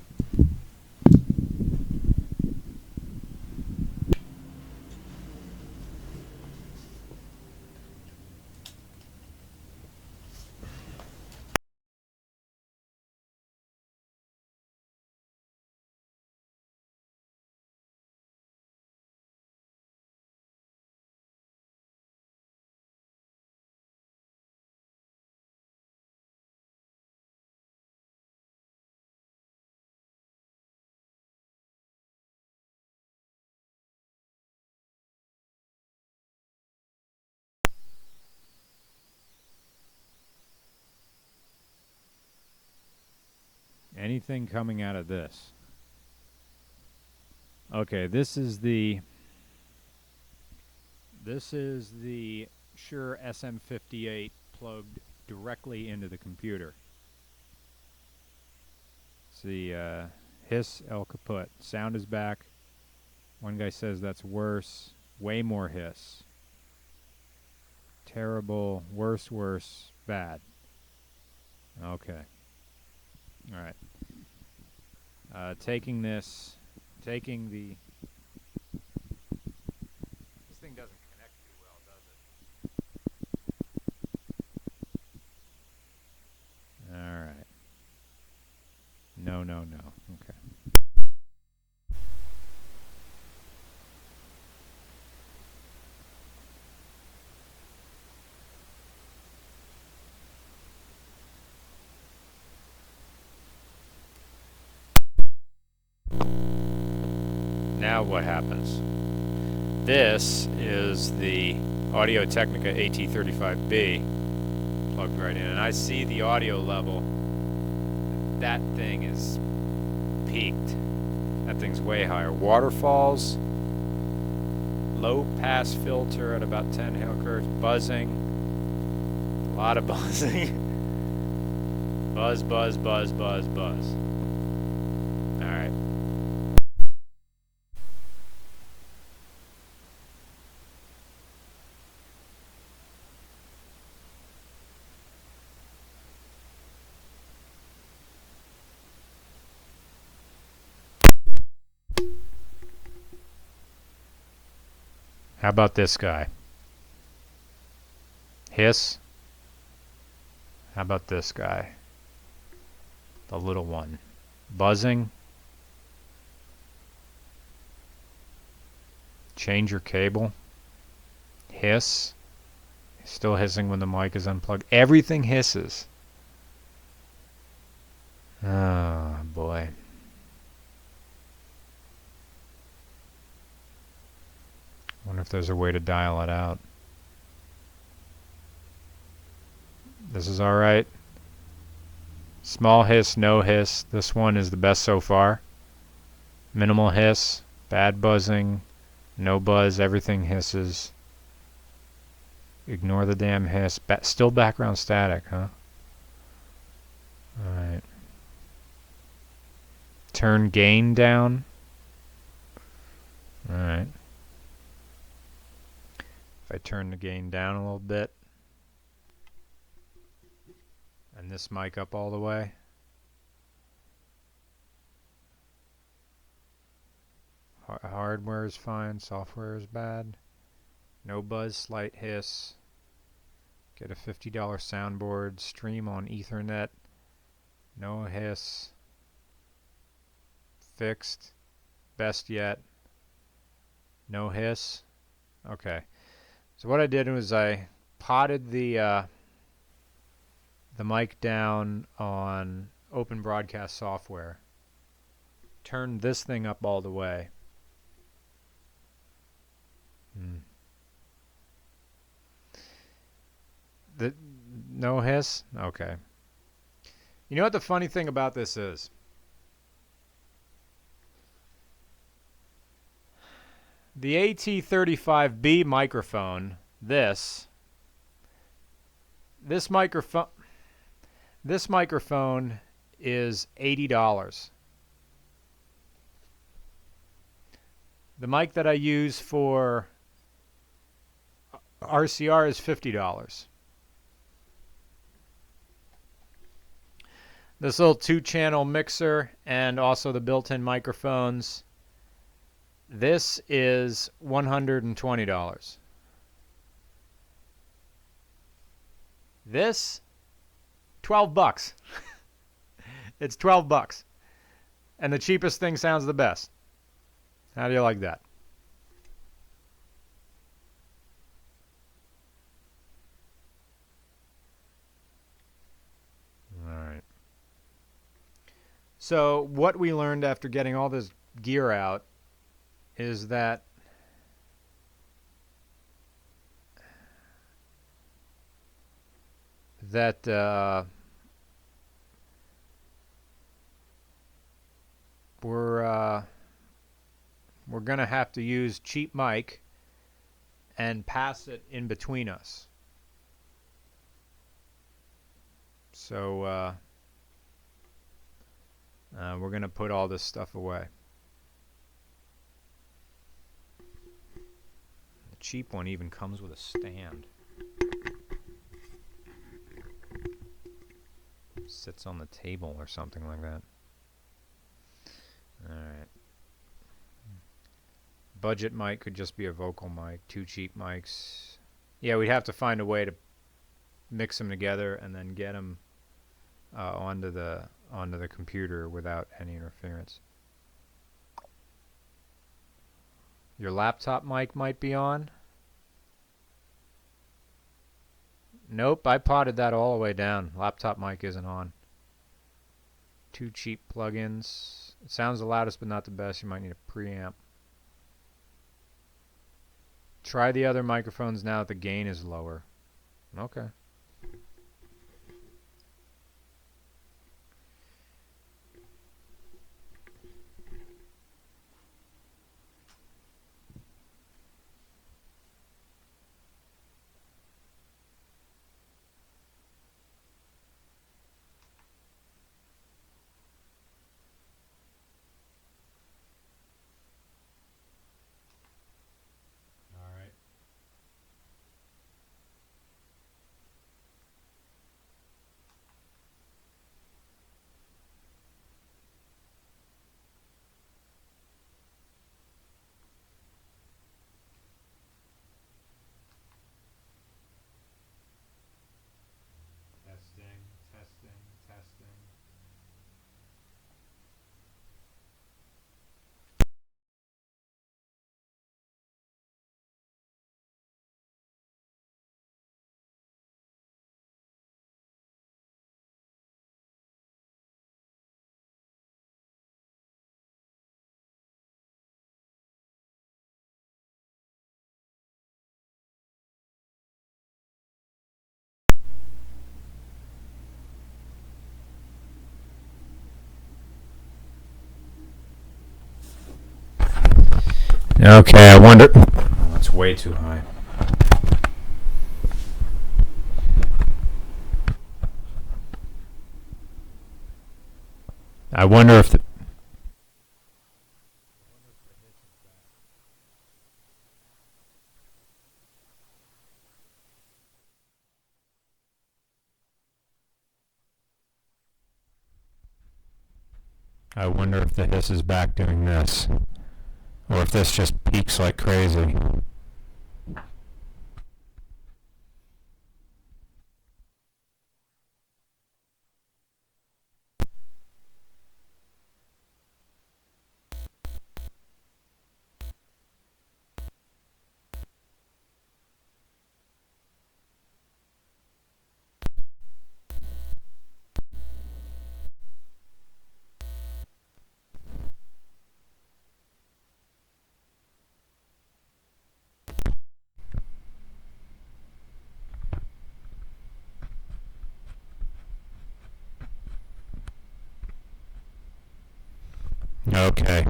Anything coming out of this? Okay, this is the Shure SM58 plugged directly into the computer. It's the hiss El Kaput. Sound is back. One guy says that's worse. Way more hiss. Terrible. Worse, worse. Bad. Okay. All right. Taking the... This thing doesn't connect too well, does it? All right. No, no, no. Okay. Now what happens? This is the Audio-Technica AT35B plugged right in, and I see the audio level. That thing is peaked. That thing's way higher. Waterfalls, low pass filter at about 10 hertz, buzzing, a lot of buzzing. Buzz, buzz, buzz, buzz, buzz. Alright. How about this guy? Hiss. How about this guy? The little one. Buzzing. Change your cable. Hiss. Still hissing when the mic is unplugged. Everything hisses. Oh, boy. Wonder if there's a way to dial it out. This is alright. Small hiss, no hiss. This one is the best so far. Minimal hiss, bad buzzing, no buzz, everything hisses. Ignore the damn hiss. Still background static, huh? Alright. Turn gain down. Alright. If I turn the gain down a little bit, and this mic up all the way. Hardware is fine, software is bad. No buzz, slight hiss. Get a $50 soundboard, stream on Ethernet. No hiss. Fixed. Best yet. No hiss. Okay. So what I did was I potted the mic down on Open Broadcast software. Turned this thing up all the way. No hiss? Okay. You know what the funny thing about this is? The AT35B microphone, this microphone is $80. The mic that I use for RCR is $50. This little 2-channel mixer and also the built-in microphones, this is $120. This, 12 bucks. It's 12 bucks. And the cheapest thing sounds the best. How do you like that? All right. So what we learned after getting all this gear out is that we're gonna have to use cheap mic and pass it in between us. So we're gonna put all this stuff away. The cheap one even comes with a stand. Sits on the table or something like that. Alright. Budget mic could just be a vocal mic. 2 cheap mics. Yeah, we'd have to find a way to mix them together and then get them onto the computer without any interference. Your laptop mic might be on. Nope, I potted that all the way down. Laptop mic isn't on. 2 cheap plugins. It sounds the loudest but not the best. You might need a preamp. Try the other microphones now that the gain is lower. Okay. Okay, I wonder. Oh, that's way too high. I wonder if the. I wonder if the hiss is back doing this, or if this just peaks like crazy. Okay.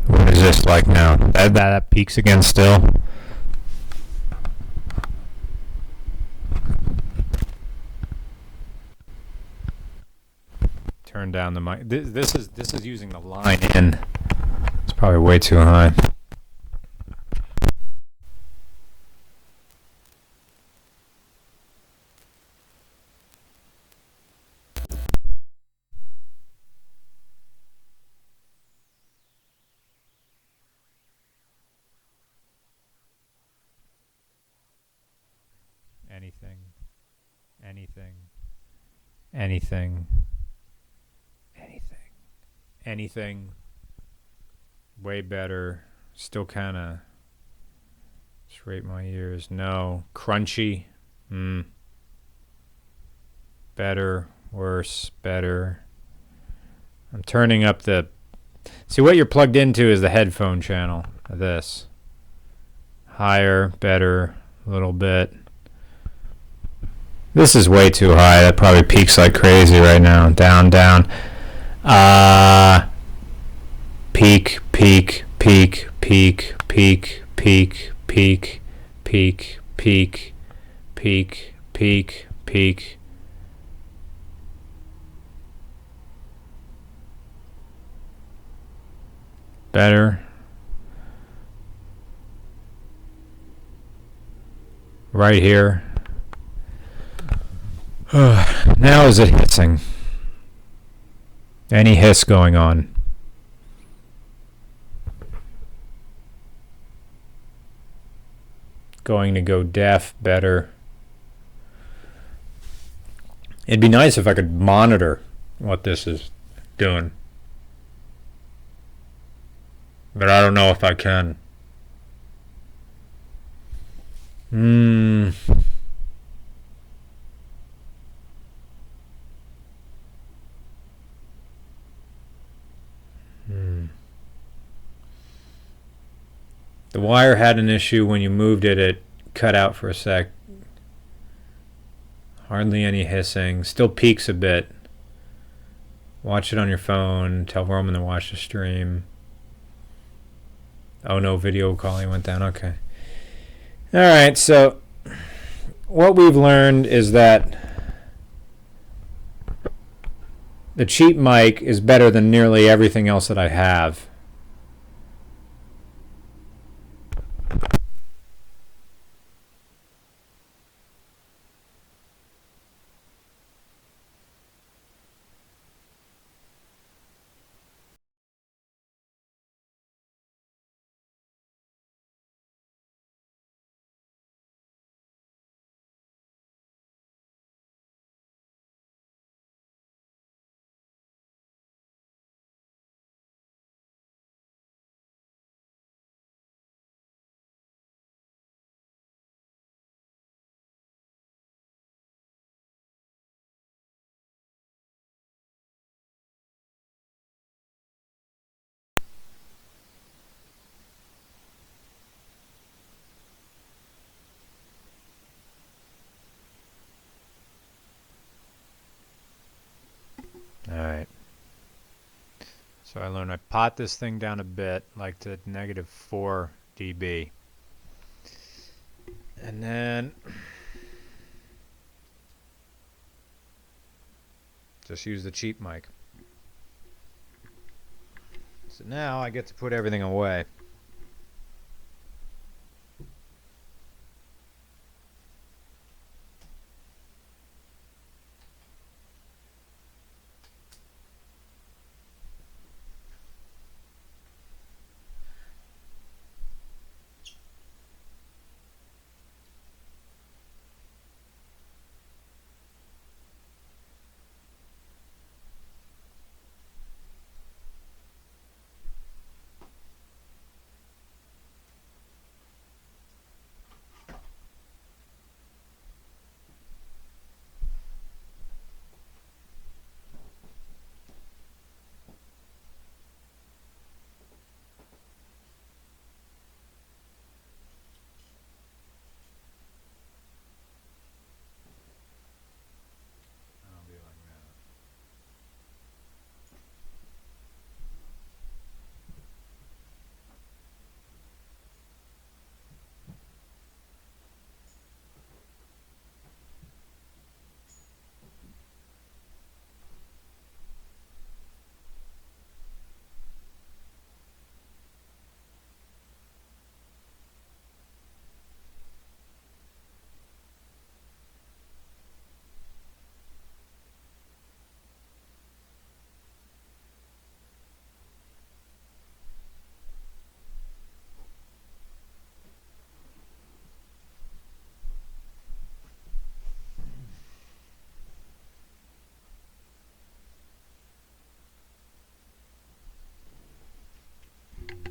What is this like now? That peaks again still? Turn down the mic. This is using the line in. It's probably way too high. Anything. Anything. Anything. Anything. Anything. Way better. Still kind of. Scrape my ears. No. Crunchy. Better. Worse. Better. I'm turning up the. See, what you're plugged into is the headphone channel of this. Higher. Better. A little bit. This is way too high. That probably peaks like crazy right now. Down, down. Peak, peak, peak, peak, peak, peak, peak, peak, peak, peak, peak, peak. Better. Right here. Now is it hissing? Any hiss going on? Going to go deaf. Better. It'd be nice if I could monitor what this is doing. But I don't know if I can. The wire had an issue when you moved it. It cut out for a sec. Hardly any hissing. Still peaks a bit. Watch it on your phone. Tell Roman to watch the stream. Oh no, video calling went down. Okay. Alright, so what we've learned is that the cheap mic is better than nearly everything else that I have. So I learned I pot this thing down a bit, like to -4 dB. And then just use the cheap mic. So now I get to put everything away. I'll be like that.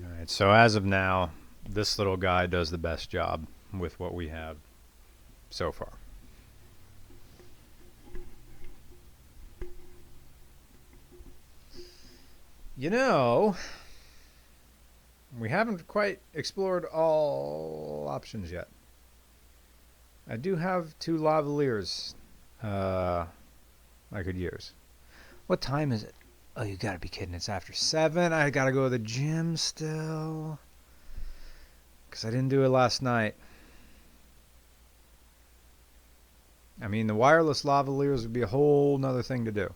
Alright, so as of now, this little guy does the best job with what we have so far. You know, we haven't quite explored all options yet. I do have 2 lavaliers I could use. What time is it? Oh, you gotta be kidding. It's after 7. I gotta go to the gym still. Because I didn't do it last night. I mean, the wireless lavaliers would be a whole nother thing to do.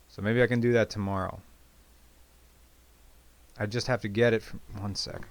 So maybe I can do that tomorrow. I just have to get it from... One sec.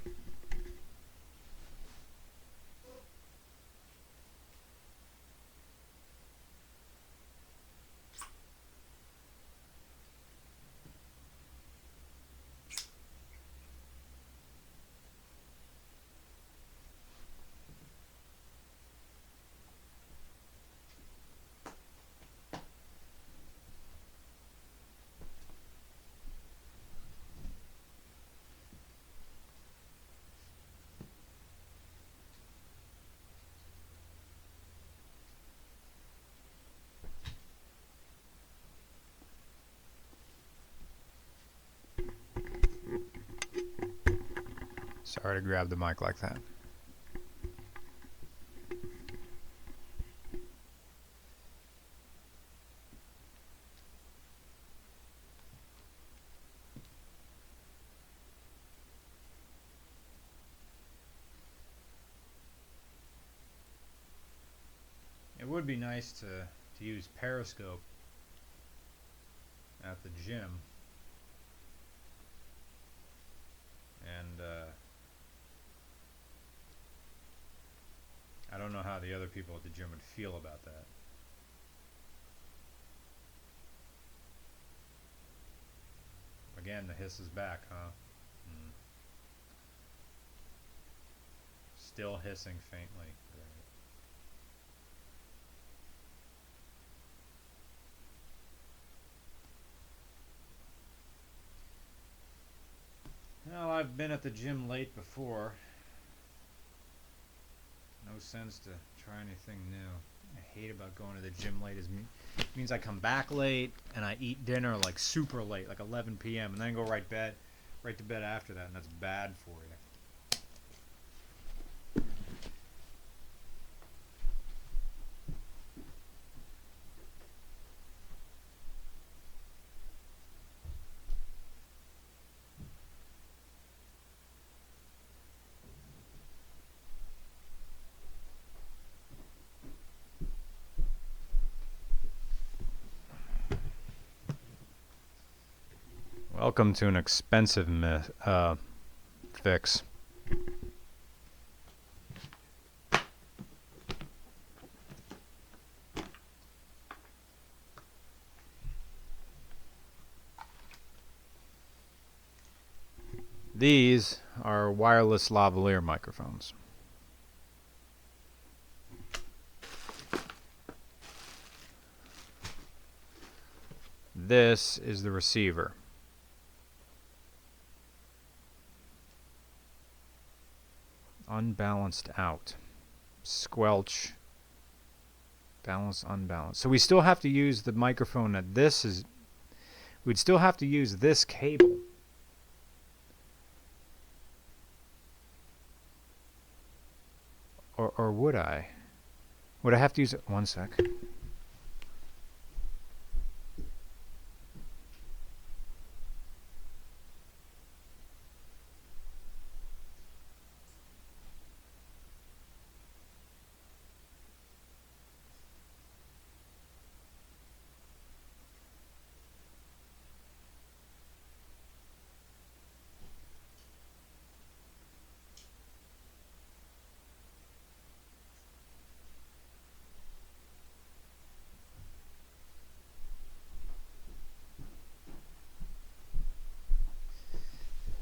Sorry to grab the mic like that. It would be nice to use Periscope at the gym. And I don't know how the other people at the gym would feel about that. Again, the hiss is back, huh? Still hissing faintly. Well, I've been at the gym late before. No sense to try anything new. I hate about going to the gym late. It means I come back late and I eat dinner like super late, like 11 p.m. and then go right to bed after that, and that's bad for you. Welcome to an expensive fix. These are wireless lavalier microphones. This is the receiver. Unbalanced out. Squelch. Balance, unbalanced. So we still have to use the microphone that this is. We'd still have to use this cable. Or would I? Would I have to use it? One sec.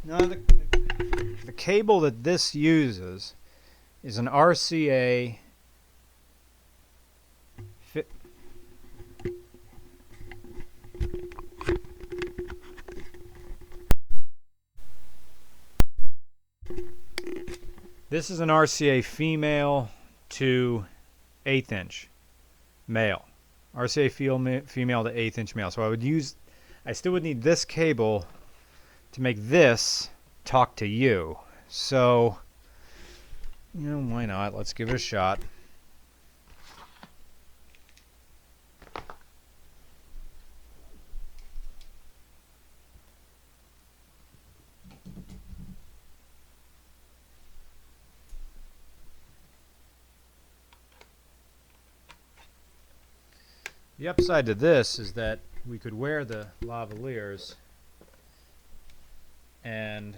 No, the cable that this uses is an RCA This is an RCA female to 1/8 inch male. RCA female to 1/8 inch male. So I still would need this cable to make this talk to you. So, why not? Let's give it a shot. The upside to this is that we could wear the lavaliers and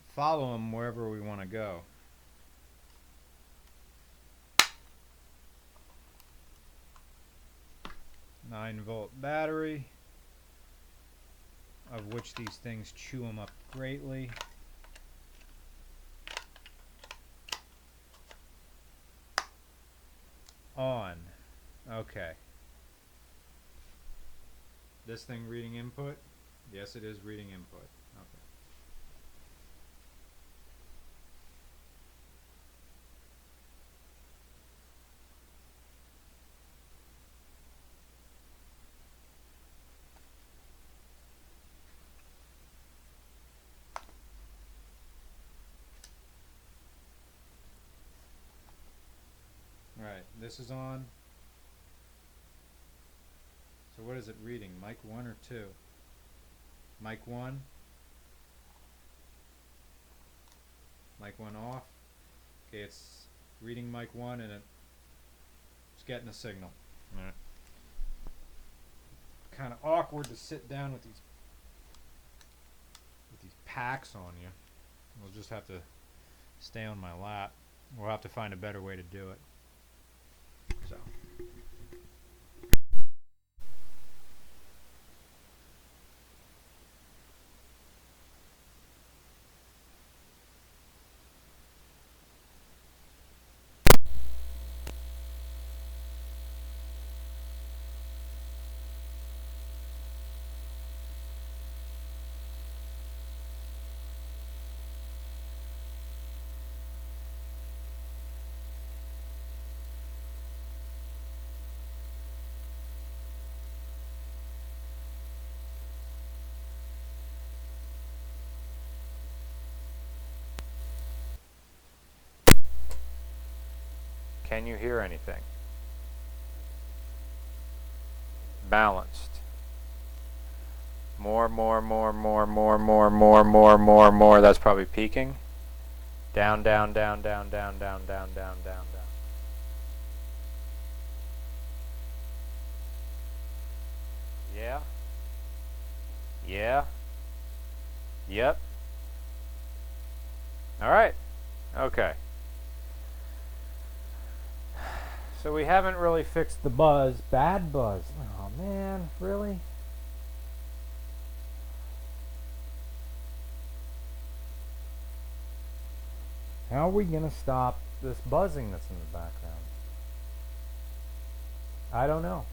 follow them wherever we want to go. 9-volt battery, of which these things chew them up greatly. On. Okay. This thing reading input? Yes, it is reading input. Okay. Alright, this is on. So what is it reading? Mic 1 or 2? Mic 1. Mic 1 off. Okay, it's reading mic 1 and it's getting a signal. Alright. Kind of awkward to sit down with these packs on you. We'll just have to stay on my lap. We'll have to find a better way to do it. So. Can you hear anything? Balanced. More. That's probably peaking. Down. Yeah. Yeah. Yep. All right. Okay. So we haven't really fixed the buzz. Bad buzz. Oh man, really? How are we gonna stop this buzzing that's in the background? I don't know.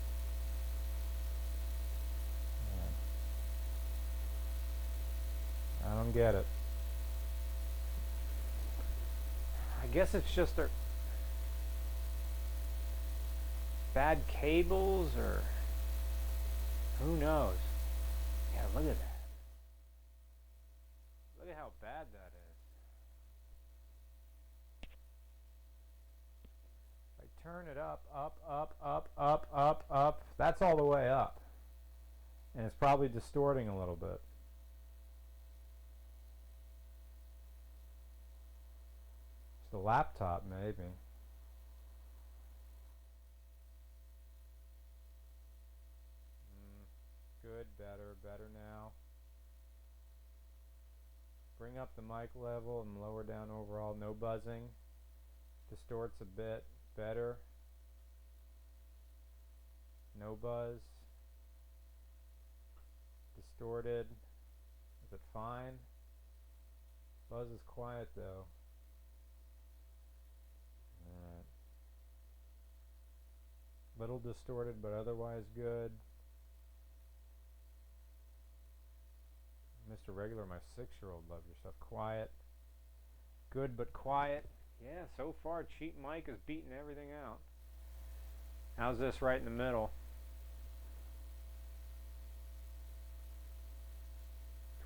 I don't get it. I guess it's just a bad cables, or who knows? Yeah, look at that. Look at how bad that is. If I turn it up, up, that's all the way up. And it's probably distorting a little bit. It's the laptop, maybe. Good, better now. Bring up the mic level and lower down overall. No buzzing. Distorts a bit. Better. No buzz. Distorted. Is it fine? Buzz is quiet though. Alright. Little distorted but otherwise good. Mr. Regular, my 6-year-old, love your stuff. Quiet. Good but quiet. Yeah, so far Cheap Mike is beating everything out. How's this right in the middle?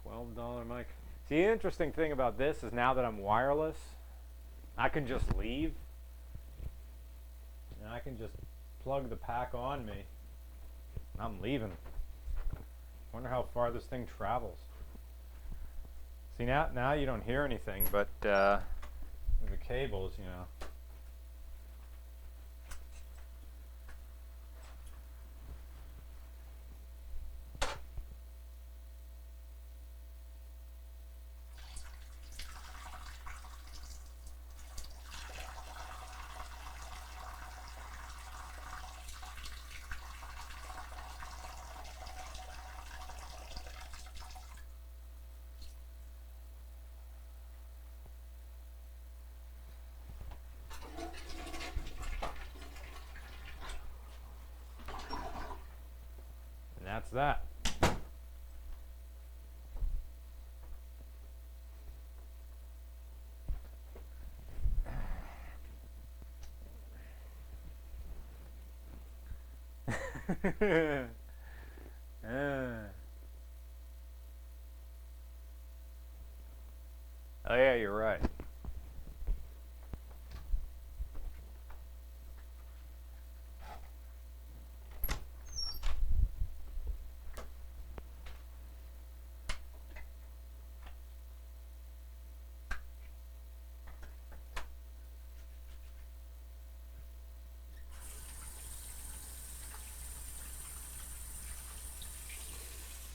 $12 mic. See, the interesting thing about this is now that I'm wireless, I can just leave. And I can just plug the pack on me. I'm leaving. Wonder how far this thing travels. See, now you don't hear anything, but with the cables, you know. And that's that. Oh yeah, you're right.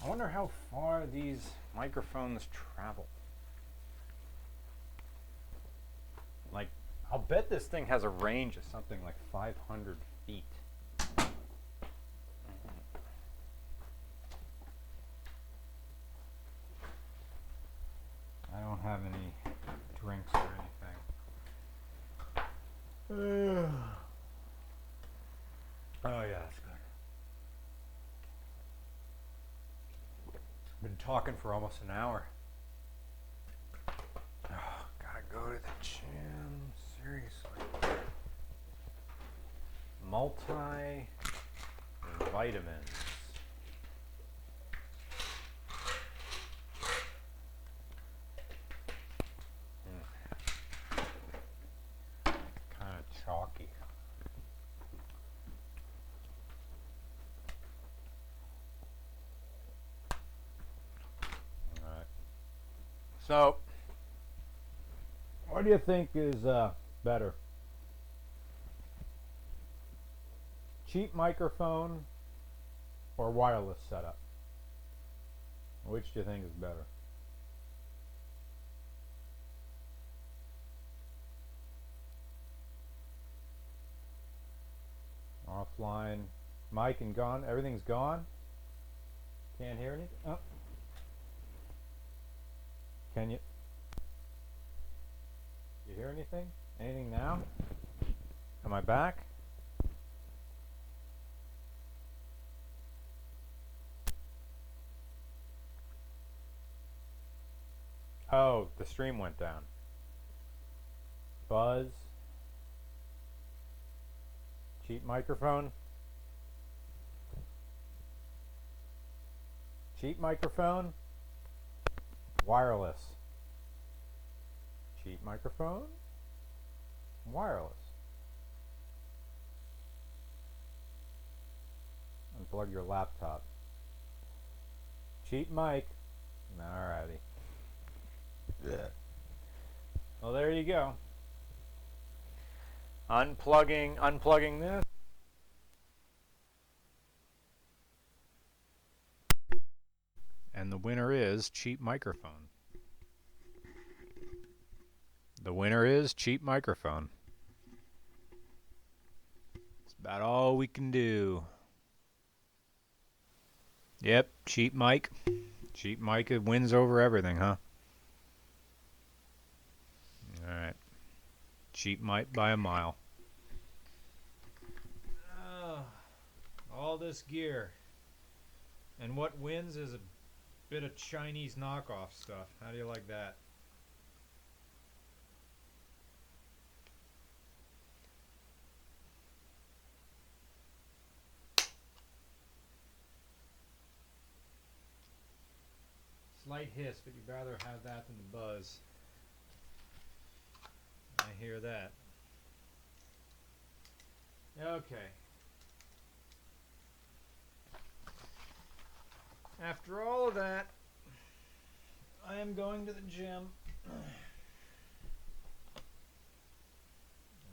I wonder how far these microphones travel. Like, I'll bet this thing has a range of something like 500 feet. I don't have any drinks or anything. Oh yeah, that's good. Been talking for almost an hour. Oh, gotta go to the gym. Seriously. Multi-vitamins. Kind of chalky. Alright. So, what do you think is better? Cheap microphone or wireless setup? Which do you think is better? Offline. Mic and gone. Everything's gone. Can't hear anything. Oh. Can you? You hear anything? Anything now? Am I back? Oh, the stream went down. Buzz. Cheap microphone. Cheap microphone. Wireless. Cheap microphone. Wireless. Unplug your laptop. Cheap mic. Alrighty. Well, there you go. Unplugging this. And the winner is cheap microphone. The winner is cheap microphone. It's about all we can do. Yep, cheap mic. Cheap mic wins over everything, huh? Alright. Cheap mic by a mile. All this gear. And what wins is a bit of Chinese knockoff stuff. How do you like that? Slight hiss, but you'd rather have that than the buzz. I hear that. Okay. After all of that, I am going to the gym.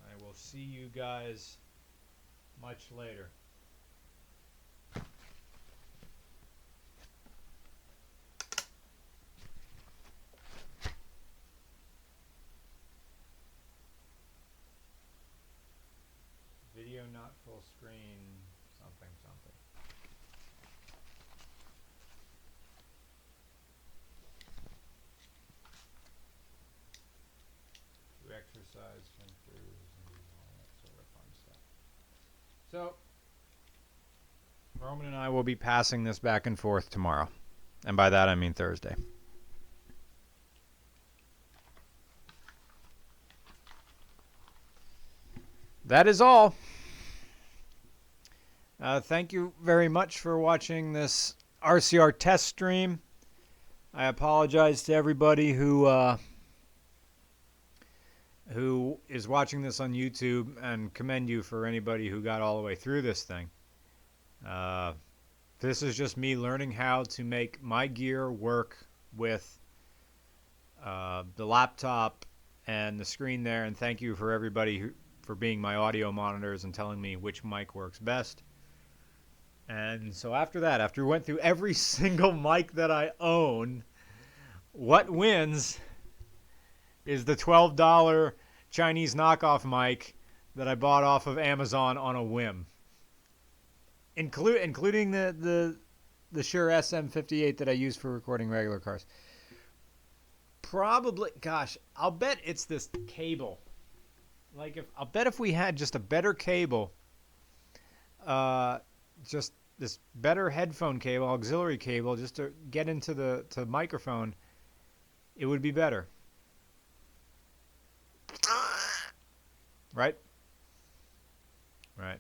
I will see you guys much later. Video not full screen, something. To exercise, sensors, and all that sort of fun stuff. So, Roman and I will be passing this back and forth tomorrow. And by that I mean Thursday. That is all. Thank you very much for watching this RCR test stream. I apologize to everybody who is watching this on YouTube, and commend you for anybody who got all the way through this thing. This is just me learning how to make my gear work with the laptop and the screen there, and thank you for everybody for being my audio monitors and telling me which mic works best. And so after that, after we went through every single mic that I own, what wins is the $12 Chinese knockoff mic that I bought off of Amazon on a whim. Including the Shure SM58 that I use for recording regular cars. Probably, gosh, I'll bet it's this cable. I'll bet if we had just a better cable, just this better headphone cable, auxiliary cable, just to get into the microphone, it would be better. Right? Right.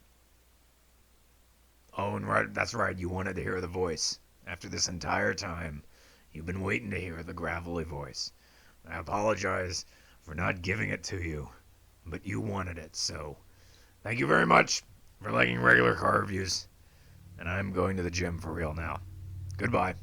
Oh, and right, that's right. You wanted to hear the voice. After this entire time, you've been waiting to hear the gravelly voice. I apologize for not giving it to you, but you wanted it, so thank you very much for liking regular car reviews. And I'm going to the gym for real now. Goodbye.